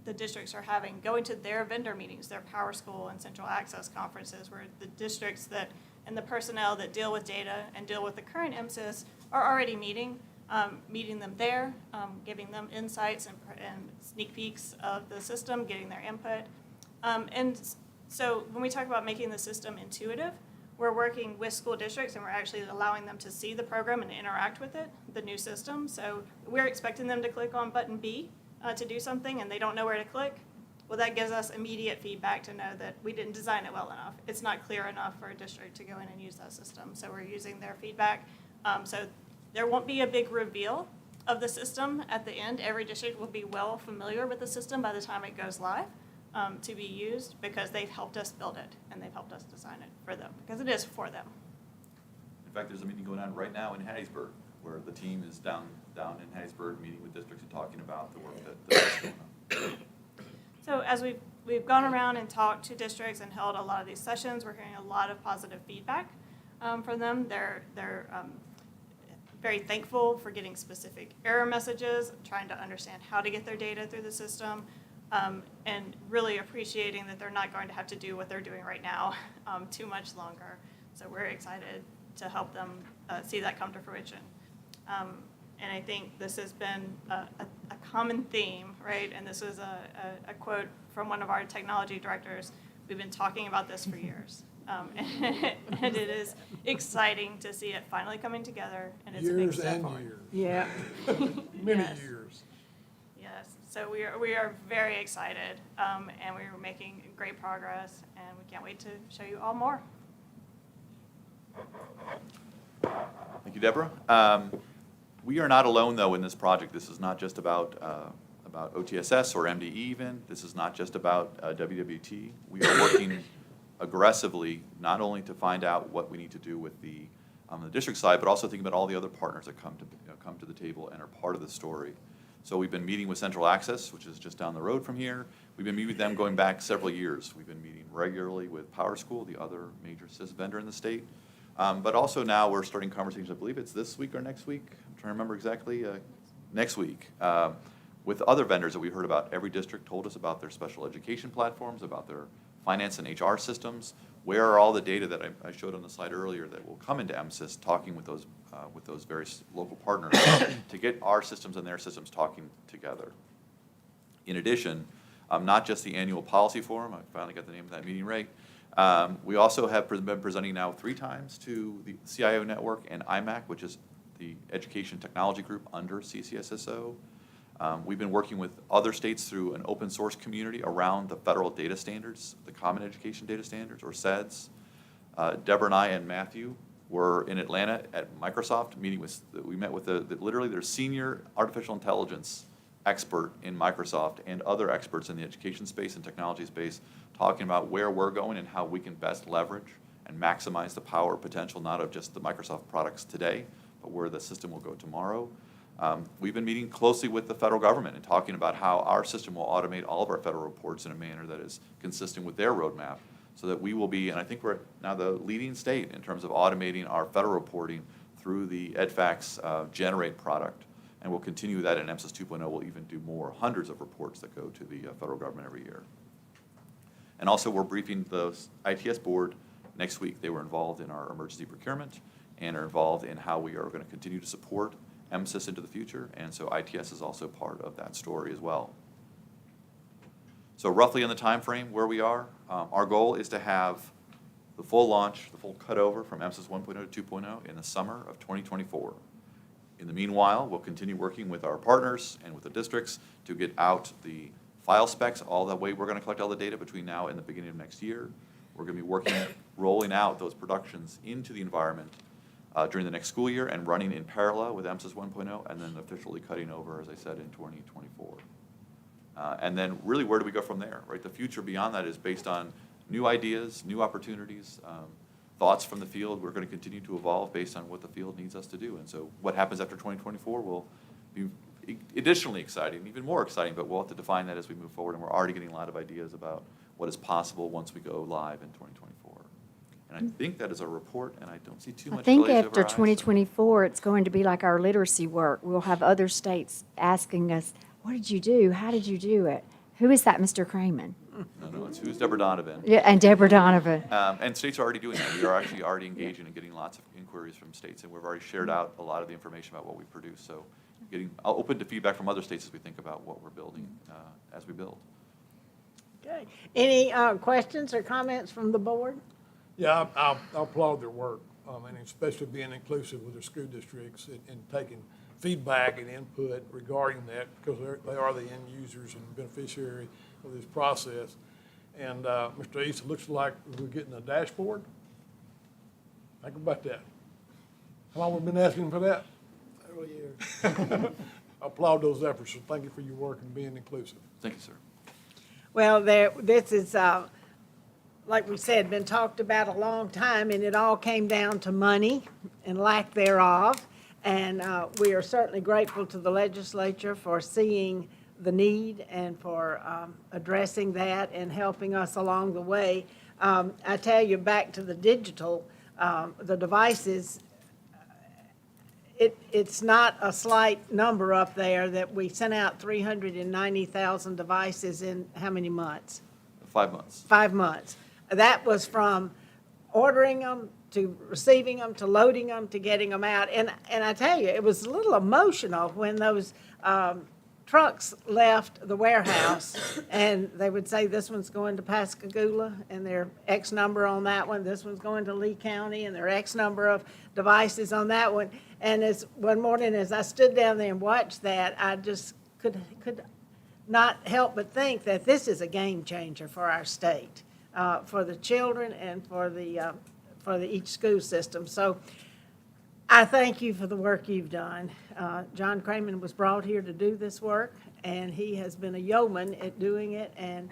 the districts are having, going to their vendor meetings, their Power School and Central Access conferences, where the districts and the personnel that deal with data and deal with the current MSIS are already meeting them there, giving them insights and sneak peeks of the system, getting their input. And so when we talk about making the system intuitive, we're working with school districts and we're actually allowing them to see the program and interact with it, the new system. So we're expecting them to click on button B to do something and they don't know where to click. Well, that gives us immediate feedback to know that we didn't design it well enough. It's not clear enough for a district to go in and use that system. So we're using their feedback. So there won't be a big reveal of the system at the end. Every district will be well familiar with the system by the time it goes live. To be used because they've helped us build it and they've helped us design it for them because it is for them. In fact, there's a meeting going on right now in Hattiesburg where the team is down in Hattiesburg meeting with districts and talking about the work that's going on. So as we've gone around and talked to districts and held a lot of these sessions, we're hearing a lot of positive feedback from them. They're very thankful for getting specific error messages, trying to understand how to get their data through the system. And really appreciating that they're not going to have to do what they're doing right now too much longer. So we're excited to help them see that come to fruition. And I think this has been a common theme, right? And this was a quote from one of our technology directors. We've been talking about this for years. And it is exciting to see it finally coming together, and it's a big Years step and forward. years. Yeah. Many Yes. years. Yes, so we are very excited, and we are making great progress, and we can't wait to show you all more. Thank you, Deborah. We are not alone, though, in this project. This is not just about OTSS or MDE even. This is not just about WWT. We are working aggressively, not only to find out what we need to do with the on the district side, but also thinking about all the other partners that come to the table and are part of the story. So we've been meeting with Central Access, which is just down the road from here. We've been meeting with them going back several years. We've been meeting regularly with Power School, the other major SIS vendor in the state. But also now we're starting conversations, I believe it's this week or next week, I'm trying to remember exactly, next week, with other vendors that we heard about. Every district told us about their special education platforms, about their finance and HR systems. Where are all the data that I showed on the slide earlier that will come into MSIS, talking with those various local partners to get our systems and their systems talking together. In addition, not just the annual policy forum, I finally got the name of that meeting right, we also have been presenting now 3 times to the CIO Network and IMAC, which is the Education Technology Group under CCSSO. We've been working with other states through an open source community around the federal data standards, the Common Education Data Standards, or SEDS. Deborah and I and Matthew were in Atlanta at Microsoft, we met with literally their senior artificial intelligence expert in Microsoft and other experts in the education space and technology space, talking about where we're going and how we can best leverage and maximize the power potential, not of just the Microsoft products today, but where the system will go tomorrow. We've been meeting closely with the federal government and talking about how our system will automate all of our federal reports in a manner that is consistent with their roadmap, so that we will be, and I think we're now the leading state in terms of automating our federal reporting through the EDFAX Generate product. And we'll continue that, and MSIS 2.0 will even do more, hundreds of reports that go to the federal government every year. And also, we're briefing the ITS board next week. They were involved in our emergency procurement and are involved in how we are going to continue to support MSIS into the future, and so ITS is also part of that story as well. So roughly in the time frame where we are, our goal is to have the full launch, the full cutover from MSIS 1.0 to 2.0 in the summer of 2024. In the meanwhile, we'll continue working with our partners and with the districts to get out the file specs all the way. We're going to collect all the data between now and the beginning of next year. We're going to be working, rolling out those productions into the environment during the next school year and running in parallel with MSIS 1.0, and then officially cutting over, as I said, in 2024. And then really, where do we go from there, right? The future beyond that is based on new ideas, new opportunities, thoughts from the field. We're going to continue to evolve based on what the field needs us to do. And so what happens after 2024 will be additionally exciting, even more exciting, but we'll have to define that as we move forward. And we're already getting a lot of ideas about what is possible once we go live in 2024. And I think that is a report, and I don't see too much I think glaze over after eyes, so- 2024, it's going to be like our literacy work. We'll have other states asking us, what did you do? How did you do it? Who is that, Mr. Cramen? No, it's who's Deborah Donovan. Yeah, and Deborah Donovan. And states are already doing that. We are actually already engaging and getting lots of inquiries from states, and we've already shared out a lot of the information about what we produce. So getting open to feedback from other states as we think about what we're building as we build. Okay. Any questions or comments from the board? Yeah, I applaud their work, and especially being inclusive with their school districts and taking feedback and input regarding that, because they are the end users and beneficiary of this process. And Mr. East, it looks like we're getting a dashboard. Think about that. How long we've been asking for that? Several years. I applaud those efforts, so thank you for your work and being inclusive. Thank you, sir. Well, this is, like we said, been talked about a long time, and it all came down to money and lack thereof. And we are certainly grateful to the legislature for seeing the need and for addressing that and helping us along the way. I tell you, back to the digital, the devices, it's not a slight number up there that we sent out 390,000 devices in how many months? 5 months. 5 months. That was from ordering them to receiving them, to loading them, to getting them out. And I tell you, it was a little emotional when those trucks left the warehouse and they would say, this one's going to Pascagoula and their X number on that one. This one's going to Lee County and their X number of devices on that one. And as one morning, as I stood down there and watched that, I just could not help but think that this is a game changer for our state, for the children and for each school system. So I thank you for the work you've done. John Cramen was brought here to do this work, and he has been a yeoman at doing it. And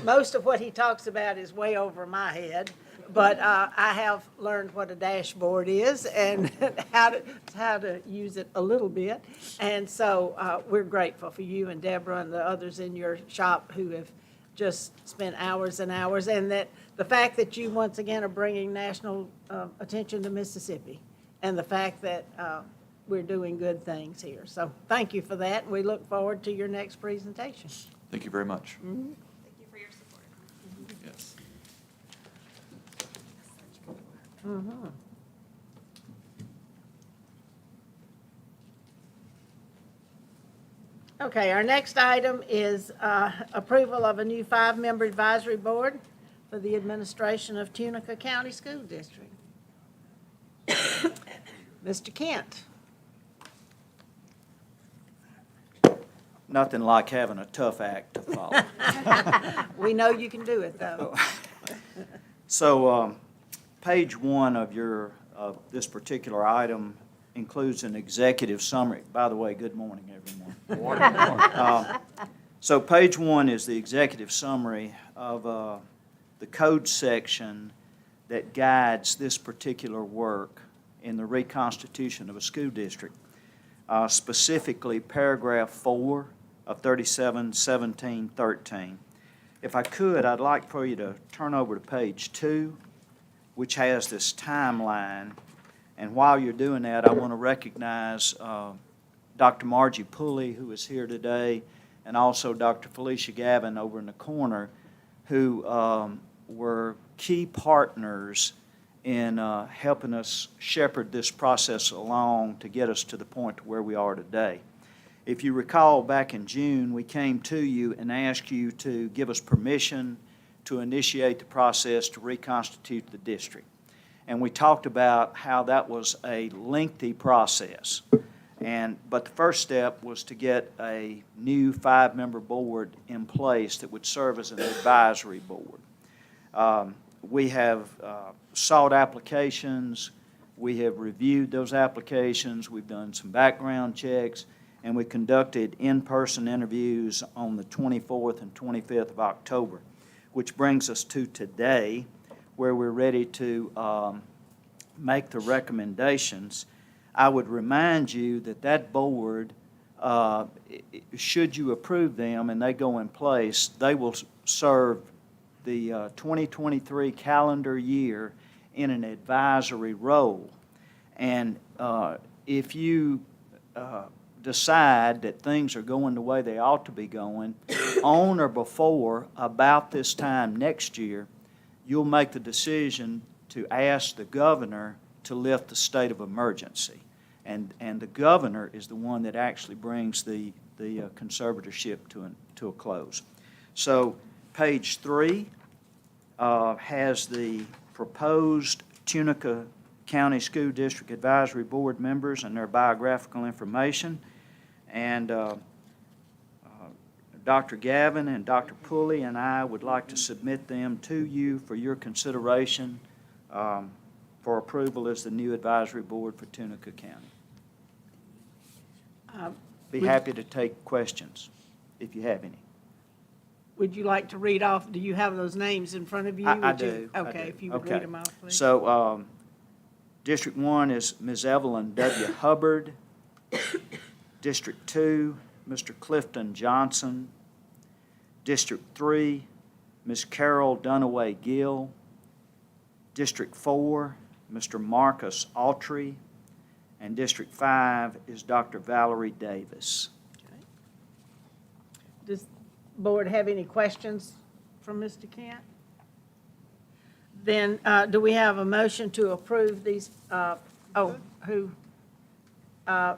most of what he talks about is way over my head. But I have learned what a dashboard is and how to use it a little bit. And so we're grateful for you and Deborah and the others in your shop who have just spent hours and hours. And that the fact that you once again are bringing national attention to Mississippi, and the fact that we're doing good things here. So thank you for that. We look forward to your next presentation. Thank you very much. Thank you for your support. Yes. Okay, our next item is approval of a new 5-member advisory board for the administration of Tunica County School District. Mr. Kent. Nothing like having a tough act to follow. We know you can do it, though. So, page 1 of your this particular item includes an executive summary. By the way, good morning, everyone. So page 1 is the executive summary of the code section that guides this particular work in the reconstitution of a school district. Specifically, paragraph 4 of 371713. If I could, I'd like for you to turn over to page 2, which has this timeline. And while you're doing that, I want to recognize Dr. Margie Pulley, who is here today, and also Dr. Felicia Gavin over in the corner, who were key partners in helping us shepherd this process along to get us to the point where we are today. If you recall, back in June, we came to you and asked you to give us permission to initiate the process to reconstitute the district. And we talked about how that was a lengthy process. But the first step was to get a new 5-member board in place that would serve as an advisory board. We have sought applications, we have reviewed those applications, we've done some background checks, and we conducted in-person interviews on the 24th and 25th of October, which brings us to today, where we're ready to make the recommendations. I would remind you that that board, should you approve them and they go in place, they will serve the 2023 calendar year in an advisory role. And if you decide that things are going the way they ought to be going, on or before about this time next year, you'll make the decision to ask the governor to lift the state of emergency. And the governor is the one that actually brings the conservatorship to a close. So page 3 has the proposed Tunica County School District Advisory Board members and their biographical information. And Dr. Gavin and Dr. Pulley and I would like to submit them to you for your consideration for approval as the new advisory board for Tunica County. Be happy to take questions if you have any. Would you like to read off, do you have those names in front of you? I Would you- do. I Okay, do. if you would Okay. read them off, please. So, District 1 is Ms. Evelyn W. Hubbard. District 2, Mr. Clifton Johnson. District 3, Ms. Carol Dunaway Gill. District 4, Mr. Marcus Autry. And District 5 is Dr. Valerie Davis. Does the board have any questions from Mr. Kent? Then, do we have a motion to approve these,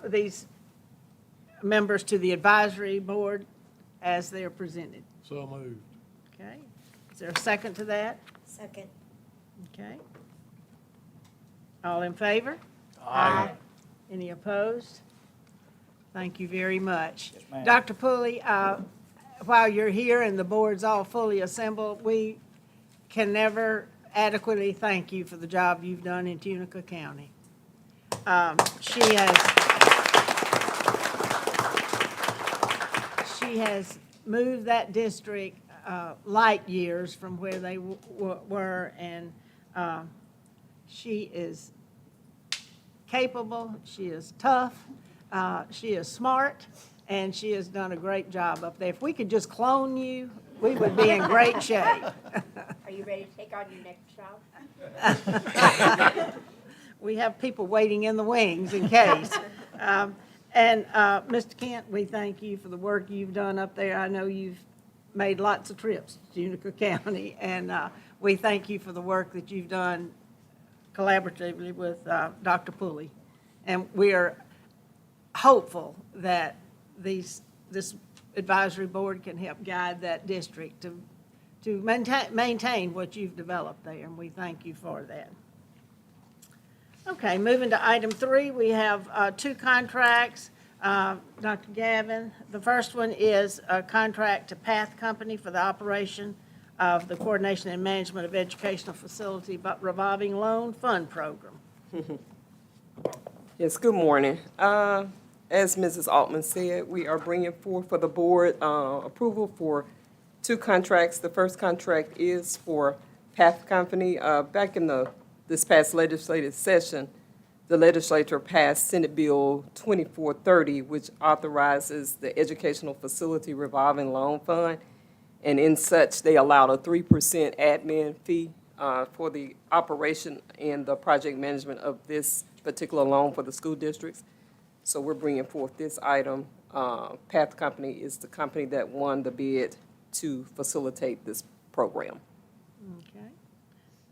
these members to the advisory board as they're presented? So moved. Okay. Is there a second to that? Second. Okay. All in favor? Aye. Any opposed? Thank you very much. Yes, ma'am. Dr. Pulley, while you're here and the board's all fully assembled, we can never adequately thank you for the job you've done in Tunica County. She has moved that district light years from where they were, and she is capable, she is tough, she is smart, and she has done a great job up there. If we could just clone you, we would be in great shape. Are you ready to take on your next job? We have people waiting in the wings in case. And Mr. Kent, we thank you for the work you've done up there. I know you've made lots of trips to Tunica County, and we thank you for the work that you've done collaboratively with Dr. Pulley. And we are hopeful that this advisory board can help guide that district to maintain what you've developed there, and we thank you for that. Okay, moving to item 3, we have 2 contracts. Dr. Gavin, the first one is a contract to Path Company for the operation of the Coordination and Management of Educational Facility Revolving Loan Fund Program. Yes, good morning. As Mrs. Altman said, we are bringing forth for the board approval for 2 contracts. The first contract is for Path Company. Back in this past legislative session, the legislature passed Senate Bill 2430, which authorizes the Educational Facility Revolving Loan Fund. And in such, they allowed a 3% admin fee for the operation and the project management of this particular loan for the school districts. So we're bringing forth this item. Path Company is the company that won the bid to facilitate this program. Okay.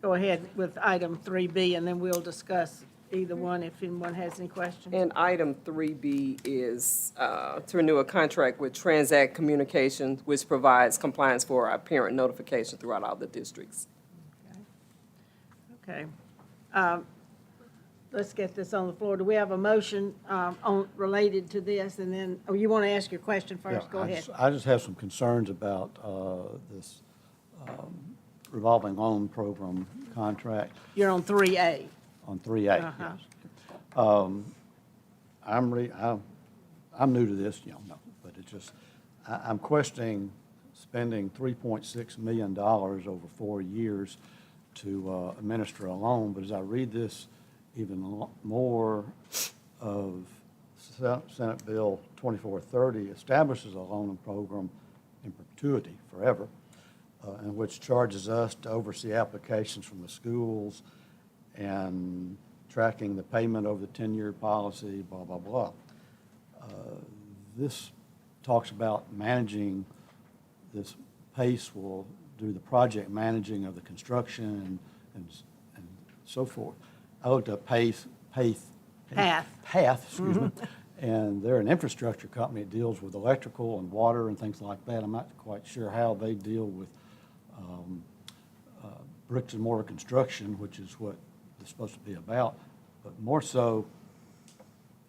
Go ahead with item 3B, and then we'll discuss either one if anyone has any questions. And item 3B is to renew a contract with Transact Communications, which provides compliance for our parent notification throughout all the districts. Okay. Let's get this on the floor. Do we have a motion related to this? And then, oh, you want to ask your question first? Yeah, Go ahead. I just have some concerns about this revolving loan program contract You're on 3A. on 3A, Uh-huh. yes. I'm new to this, but it's just, I'm questioning spending $3.6 million over 4 years to administer a loan, but as I read this, even more of Senate Bill 2430 establishes a loan program in perpetuity forever, in which charges us to oversee applications from the schools and tracking the payment over the 10-year policy, blah, blah, blah. This talks about managing this. PACE will do the project managing of the construction and so forth. I looked up Path, excuse me, and they're an infrastructure company that deals with electrical and water and things like that. I'm not quite sure how they deal with bricks and mortar construction, which is what it's supposed to be about, but more so,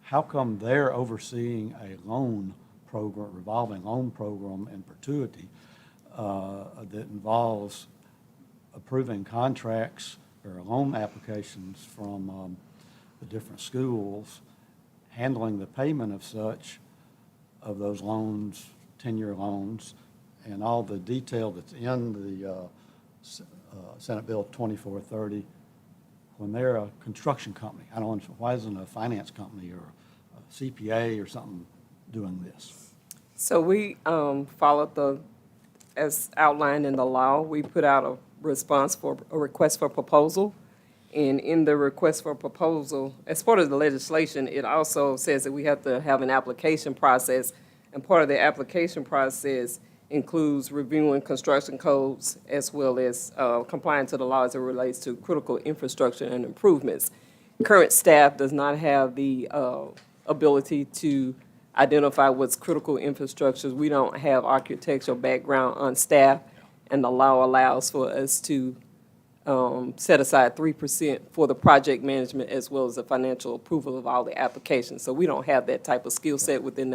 how come they're overseeing a loan program, revolving loan program in perpetuity that involves approving contracts or loan applications from the different schools, handling the payment of such, of those loans, 10-year loans, and all the detail that's in the Senate Bill 2430, when they're a construction company? I don't understand, why isn't a finance company or a CPA or something doing this? So we followed as outlined in the law, we put out a response for a request for proposal. And in the request for proposal, as part of the legislation, it also says that we have to have an application process. And part of the application process includes reviewing construction codes as well as complying to the law as it relates to critical infrastructure and improvements. Current staff does not have the ability to identify what's critical infrastructures. We don't have architectural background on staff, and the law allows for us to set aside 3% for the project management as well as the financial approval of all the applications. So we don't have that type of skill set within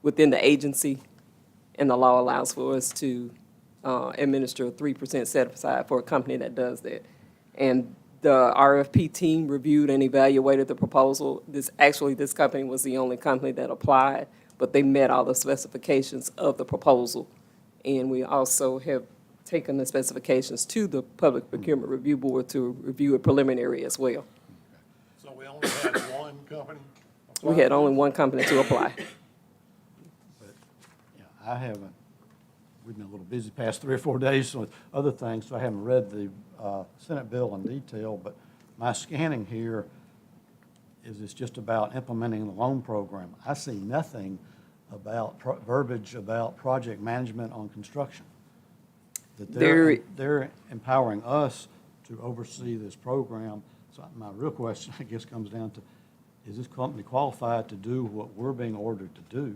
the agency, and the law allows for us to administer a 3% set aside for a company that does that. And the RFP team reviewed and evaluated the proposal. This company was the only company that applied, but they met all the specifications of the proposal. And we also have taken the specifications to the Public Procurement Review Board to review a preliminary as well. So we only had one company? We had only one company to apply. But, I haven't, we've been a little busy past 3 or 4 days with other things, so I haven't read the Senate bill in detail, but my scanning here is it's just about implementing the loan program. I see nothing about verbiage about project management on construction. That they're empowering us to oversee this program. So my real question, I guess, comes down to, is this company qualified to do what we're being ordered to do?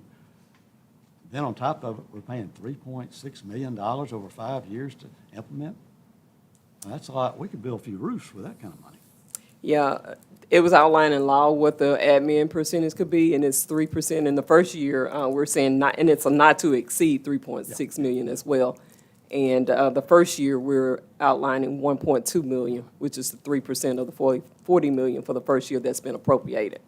Then on top of it, we're paying $3.6 million over 5 years to implement. Now, that's a lot. We could build a few roofs with that kind of money. Yeah, it was outlined in law what the admin percentage could be, and it's 3% in the first year. We're saying not, and it's a not to exceed 3.6 million as well. And the first year, we're outlining 1.2 million, which is the 3% of the 40 million for the first year that's been appropriated.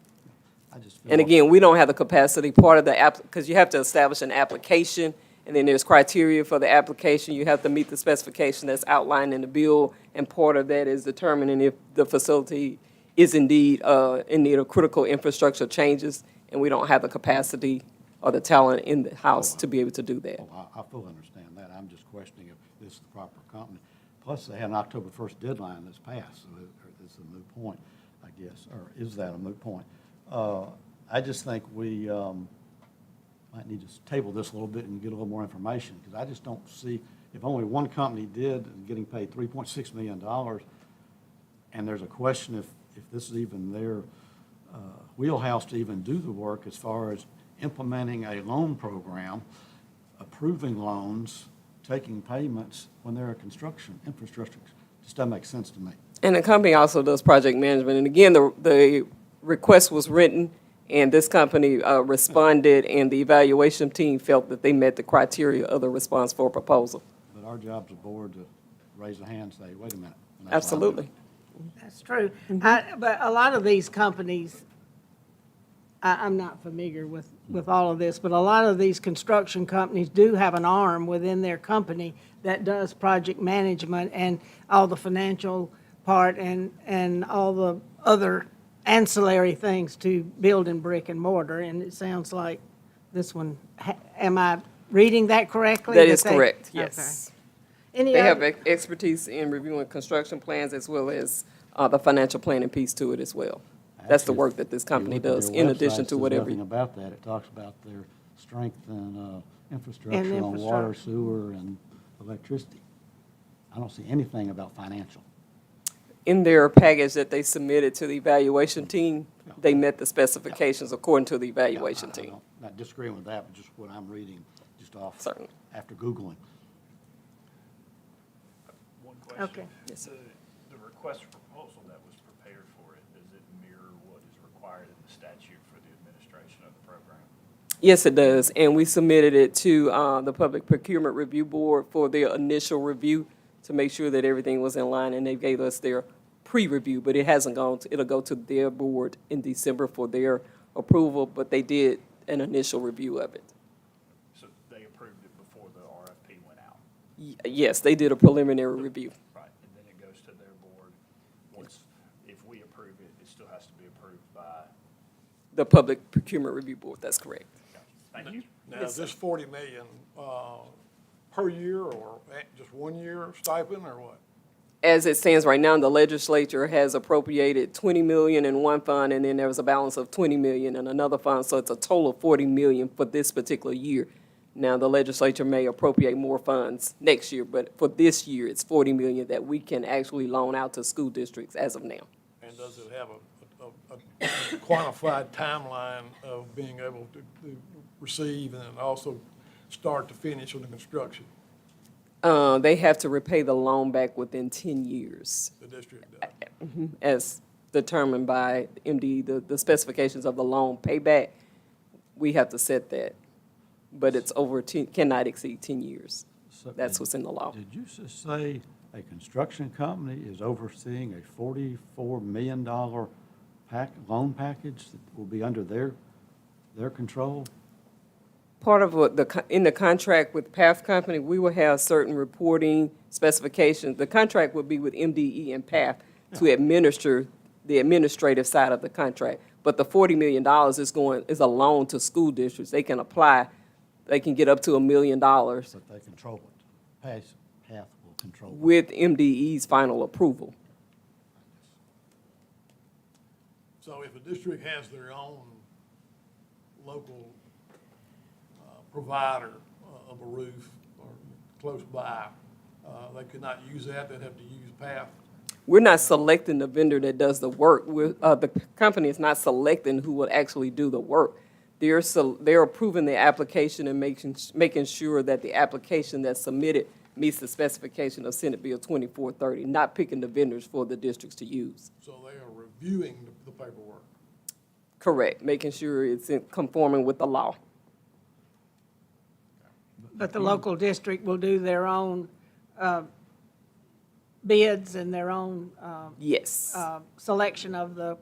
I just feel And like- again, we don't have the capacity, part of the because you have to establish an application, and then there's criteria for the application. You have to meet the specification that's outlined in the bill, and part of that is determining if the facility is indeed in need of critical infrastructure changes, and we don't have the capacity or the talent in the house to be able to do that. Oh, I fully understand that. I'm just questioning if this is the proper company. Plus, they had an October 1st deadline that's passed, so it's a moot point, I guess, or is that a moot point? I just think we might need to table this a little bit and get a little more information, because I just don't see, if only one company did and getting paid $3.6 million, and there's a question if this is even their wheelhouse to even do the work as far as implementing a loan program, approving loans, taking payments when they're a construction infrastructure. Just doesn't make sense to me. And the company also does project management. And again, the request was written, and this company responded, and the evaluation team felt that they met the criteria of the response for proposal. But our job's a board to raise a hand and say, wait a minute. And that's what I'm Absolutely. doing. That's true. But a lot of these companies, I'm not familiar with all of this, but a lot of these construction companies do have an arm within their company that does project management and all the financial part and all the other ancillary things to building brick and mortar. And it sounds like this one, am I reading that correctly? That is correct, yes. Okay. Any They have other- expertise in reviewing construction plans as well as the financial planning piece to it as well. That's the Actually, work that this if you company look at does, their in website, addition it to says whatever. nothing about that. It talks about their strength in infrastructure on infrastructure. water, sewer, and electricity. I don't see anything about financial. In their package that they submitted to the evaluation team, they met the specifications according to the evaluation I team. don't- Not disagreeing with that, but just what I'm reading, just off. Certainly. After Googling. One question. Okay. Yes, sir. The request for proposal that was prepared for it, does it mirror what is required in the statute for the administration of the program? Yes, it does, and we submitted it to the Public Procurement Review Board for their initial review to make sure that everything was in line, and they gave us their pre-review, but it hasn't gone, it'll go to their board in December for their approval, but they did an initial review of it. So they approved it before the RFP went out? Yes, they did a preliminary review. Right, and then it goes to their board. Once, if we approve it, it still has to be approved by, The Public Procurement Review Board, that's correct. thank you. Now, is this 40 million per year or just 1 year stipend or what? As it stands right now, the legislature has appropriated 20 million in one fund, and then there was a balance of 20 million in another fund, so it's a total of 40 million for this particular year. Now, the legislature may appropriate more funds next year, but for this year, it's 40 million that we can actually loan out to school districts as of now. And does it have a quantified timeline of being able to receive and then also start to finish on the construction, They have to repay the loan back within 10 years, the district does? as determined by MD, the specifications of the loan payback. We have to set that, but it's over 10, cannot exceed 10 years. So That's what's in the law. Did you just say a construction company is overseeing a $44 million loan package that will be under their control? Part of what in the contract with PATH Company, we will have certain reporting specifications. The contract will be with MDE and PATH to administer the administrative side of the contract. But the $40 million is a loan to school districts. They can apply, they can get up to $1 million But they control it. PATH will control it. with MDE's final approval. So if a district has their own local provider of a roof or close by, they could not use that, they'd have to use PATH. We're not selecting the vendor that does the work. The company is not selecting who will actually do the work. They're approving the application and making sure that the application that's submitted meets the specification of Senate Bill 2430, not picking the vendors for the districts to use. So they are reviewing the paperwork. Correct, making sure it's conforming with the law. But the local district will do their own bids and their own Yes, selection of the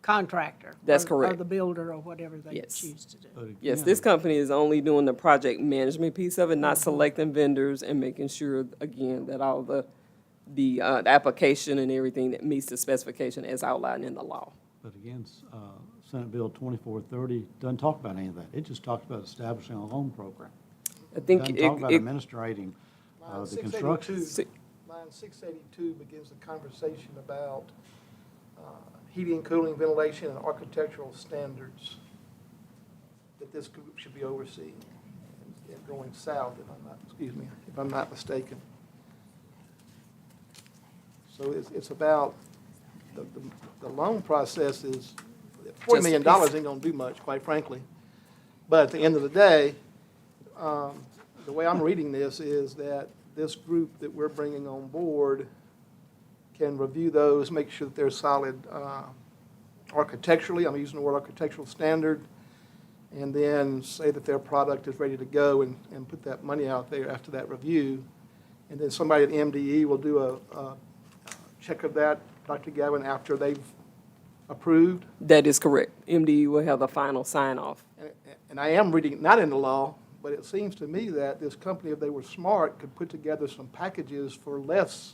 contractor. That's Or correct. the builder or whatever they Yes. choose to do. But again, yes, this company is only doing the project management piece of it, not selecting vendors and making sure, again, that all the application and everything that meets the specification as outlined in the law. But again, Senate Bill 2430 doesn't talk about any of that. It just talks about establishing a loan program. I think Doesn't it, talk about it, administrating Line the construction. 682, line 682 begins the conversation about heating, cooling, ventilation, and architectural standards that this group should be overseeing, and going south, if I'm not mistaken. So it's about, the loan process is, $40 million ain't gonna do much, quite frankly. But at the end of the day, the way I'm reading this is that this group that we're bringing on board can review those, make sure that they're solid architecturally, I'm using the word architectural standard, and then say that their product is ready to go and put that money out there after that review. And then somebody at MDE will do a check of that, Dr. Gavin, after they've approved. that is correct. MDE will have the final sign-off. And I am reading, it not in the law, but it seems to me that this company, if they were smart, could put together some packages for less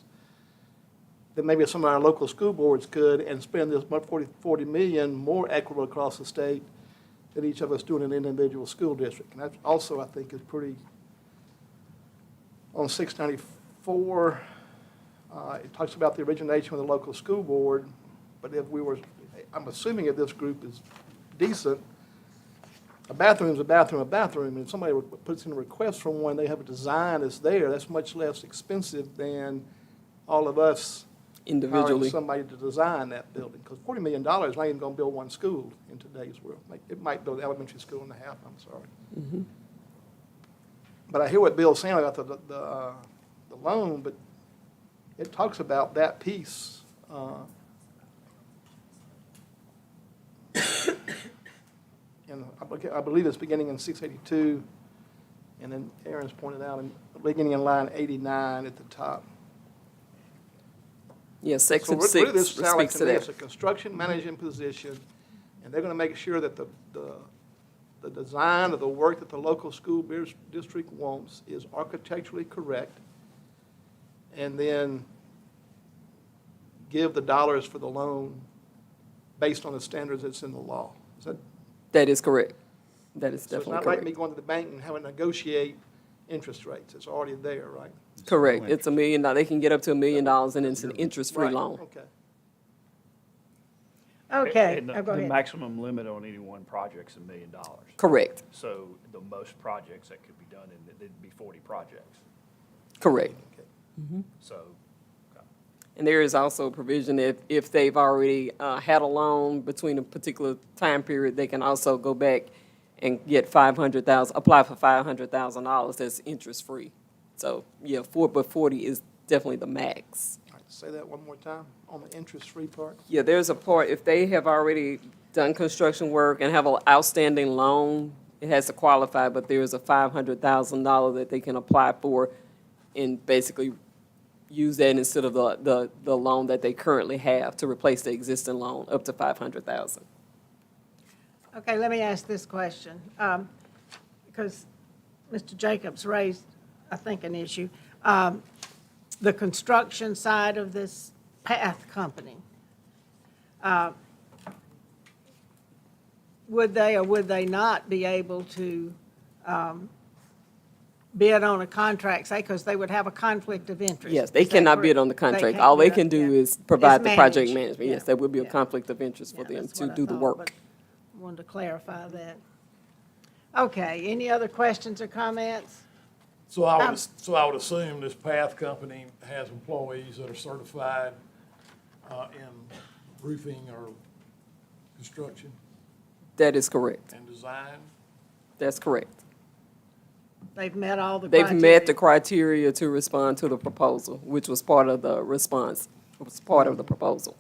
than maybe some of our local school boards could, and spend this 40 million more equitable across the state than each of us do in an individual school district. And that also, I think, is pretty, on 694, it talks about the origination of the local school board, but if we were, I'm assuming if this group is decent, a bathroom's a bathroom, and if somebody puts in a request for one, they have a design that's there, that's much less expensive than all of us hiring Individually. somebody to design that building, because $40 million is not even gonna build one school in today's world. It might build an elementary school and a half, I'm sorry. But I hear what Bill's saying about the loan, but it talks about that piece. And I believe it's beginning in 682, and then Aaron's pointed out, beginning in line 89 at the top. Yes, So section really, six this sounds like speaks to to me that. it's a construction management position, and they're gonna make sure that the design of the work that the local school district wants is architecturally correct, and then give the dollars for the loan based on the standards that's in the law. Is that, That is correct. That is so it's definitely not like me correct. going to the bank and having to negotiate interest rates, it's already there, right? Correct. It's $1 million. They can get up to $1 million and it's an interest-free Right, loan. okay. Okay, And oh, go the ahead. maximum limit on any one project's $1 million. Correct, So the most projects that could be done, and it'd be 40 projects. correct. So, And there is also a provision if they've already had a loan between a particular time period, they can also go back and get apply for $500,000 that's interest-free. So, yeah, but 40 is definitely the max. All right, say that one more time, on the interest-free part. Yeah, there's a part, if they have already done construction work and have an outstanding loan, it has to qualify, but there is a $500,000 that they can apply for and basically use that instead of the loan that they currently have to replace the existing loan, up to $500,000. Okay, let me ask this question, because Mr. Jacobs raised, I think, an issue. The construction side of this path company, would they or would they not be able to bid on a contract, say, because they would have a conflict of interest? Yes, they Is that cannot bid correct? on the contract. can't All they bid, can do yeah. is provide the project manage, management. Yes, yeah, there would be a yeah. conflict of interest for Yeah, them that's to what I do the thought, work. but wanted to clarify that. Okay, any other questions or comments? So I would assume this path company has employees that are certified in roofing or construction That is correct. and design? That's correct. They've met all the They've criteria? met the criteria to respond to the proposal, which was part of the response, was part of the proposal.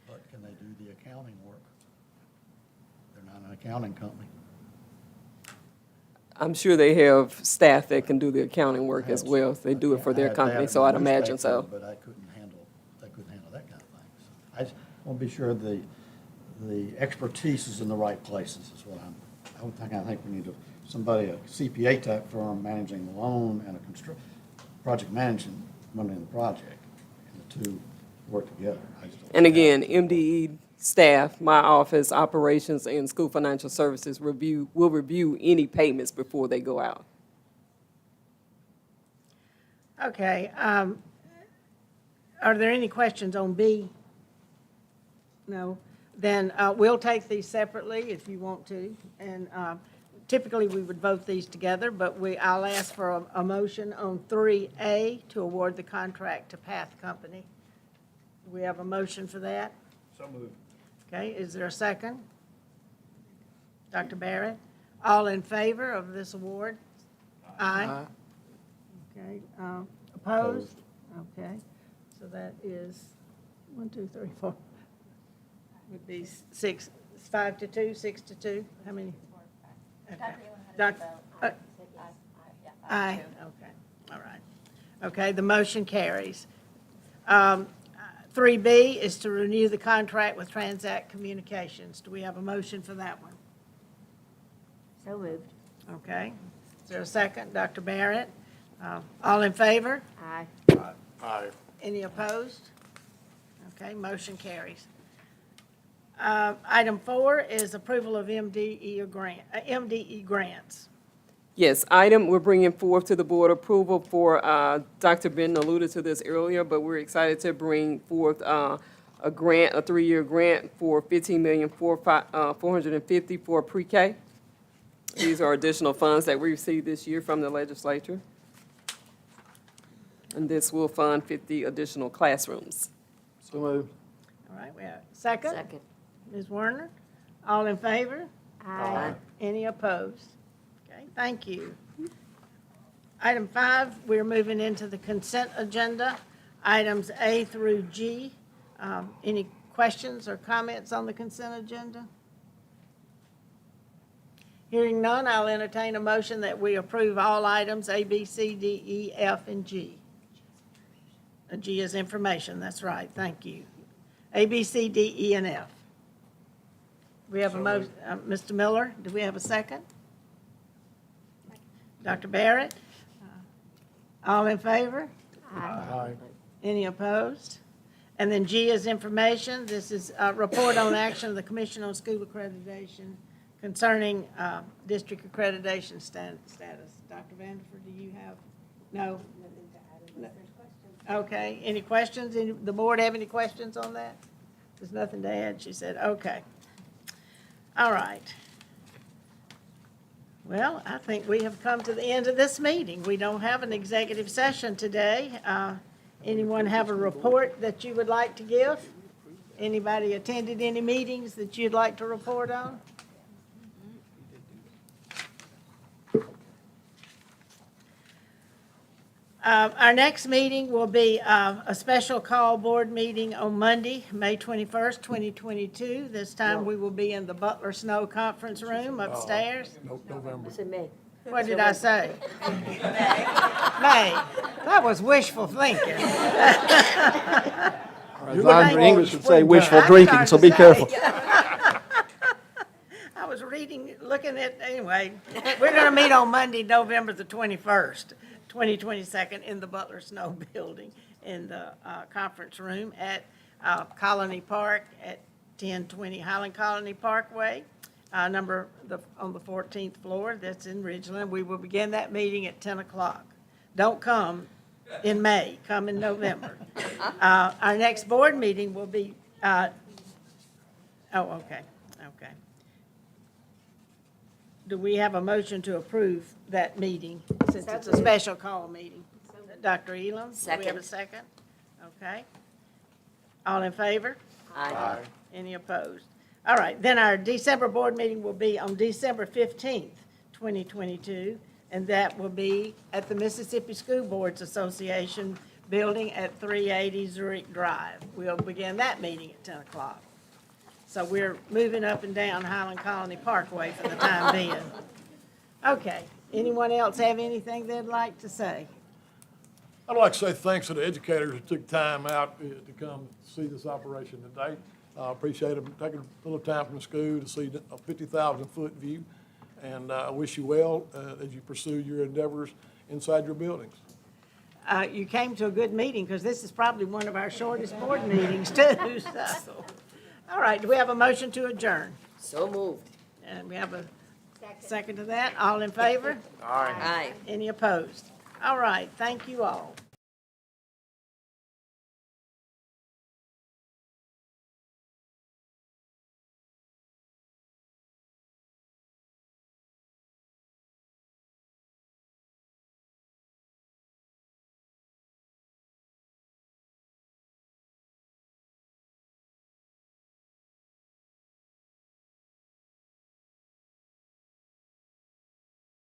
But can they do the accounting work? They're not an accounting company. I'm sure they have staff that can do the accounting work as well. They do it for their company, so I'd imagine so. But they couldn't handle that kind of thing. So I just want to be sure the expertise is in the right places is what I think we need somebody, a CPA type firm managing the loan and a project management running the project, and the two work together. And again, MDE staff, my office, operations, and school financial services will review any payments before they go out. Okay, are there any questions on B? No? Then we'll take these separately if you want to. And typically, we would vote these together, but I'll ask for a motion on 3A to award the contract to Path Company. Do we have a motion for that? So moved. Okay, is there a second? Dr. Barrett? All in favor of this award? Aye. Okay, opposed? Okay, so that is 1, 2, 3, 4. Would be 6, 5 to 2, 6 to 2. How many? Okay. Aye, okay, all right. Okay, the motion carries. 3B is to renew the contract with Transact Communications. Do we have a motion for that one? So moved. Okay. Is there a second? Dr. Barrett? All in favor? Aye. Aye. Any opposed? Okay, motion carries. Item 4 is approval of MDE grants. Yes, item we're bringing forth to the board approval for, Dr. Benton alluded to this earlier, but we're excited to bring forth a grant, a 3-year grant for $15,450,000 for pre-K. These are additional funds that we received this year from the legislature. And this will fund 50 additional classrooms. So moved. All right, we have second? Second. Ms. Werner? All in favor? Aye. Any opposed? Okay, thank you. Item 5, we're moving into the consent agenda, items A through G. Any questions or comments on the consent agenda? Hearing none, I'll entertain a motion that we approve all items A, B, C, D, E, F, and G. G is information, that's right, thank you. A, B, C, D, E, and F. We have a motion, Mr. Miller, do we have a second? Dr. Barrett? All in favor? Aye. Any opposed? And then G is information. This is a report on action of the Commission on School Accreditation concerning district accreditation status. Dr. Vanderford, do you have? No? Okay, any questions? The board have any questions on that? There's nothing to add, she said. Okay. All right. Well, I think we have come to the end of this meeting. We don't have an executive session today. Anyone have a report that you would like to give? Anybody attended any meetings that you'd like to report on? Our next meeting will be a special call board meeting on Monday, May 21st, 2022. This time we will be in the Butler Snow Conference Room upstairs. November. It's in May. What did I say? May. That was wishful thinking. Your English would say wishful drinking, so be careful. I was reading, looking at, anyway, we're going to meet on Monday, November the 21st. 2022 in the Butler Snow Building in the conference room at Colony Park at 1020 Highland Colony Parkway, on the 14th floor. That's in Ridgeland. We will begin that meeting at 10 o'clock. Don't come in May, come in November. Our next board meeting will be, okay. Do we have a motion to approve that meeting, since it's a special call meeting? Dr. Elam? Do we have a second? Okay. All in favor? Aye. Any opposed? All right, then our December board meeting will be on December 15th, 2022, and that will be at the Mississippi School Boards Association building at 380 Zurich Drive. We'll begin that meeting at 10 o'clock. So we're moving up and down Highland Colony Parkway for the time being. Okay, Anyone else have anything they'd like to say? I'd like to say thanks to the educators that took time out to come see this operation today. I appreciate them taking a little time from the school to see a 50,000-foot view. And I wish you well as you pursue your endeavors inside your buildings. You came to a good meeting, because this is probably one of our shortest board meetings, too. So. All right, do we have a motion to adjourn? So moved. And we have a second to that. All in favor? Aye. Any opposed? All right, thank you all.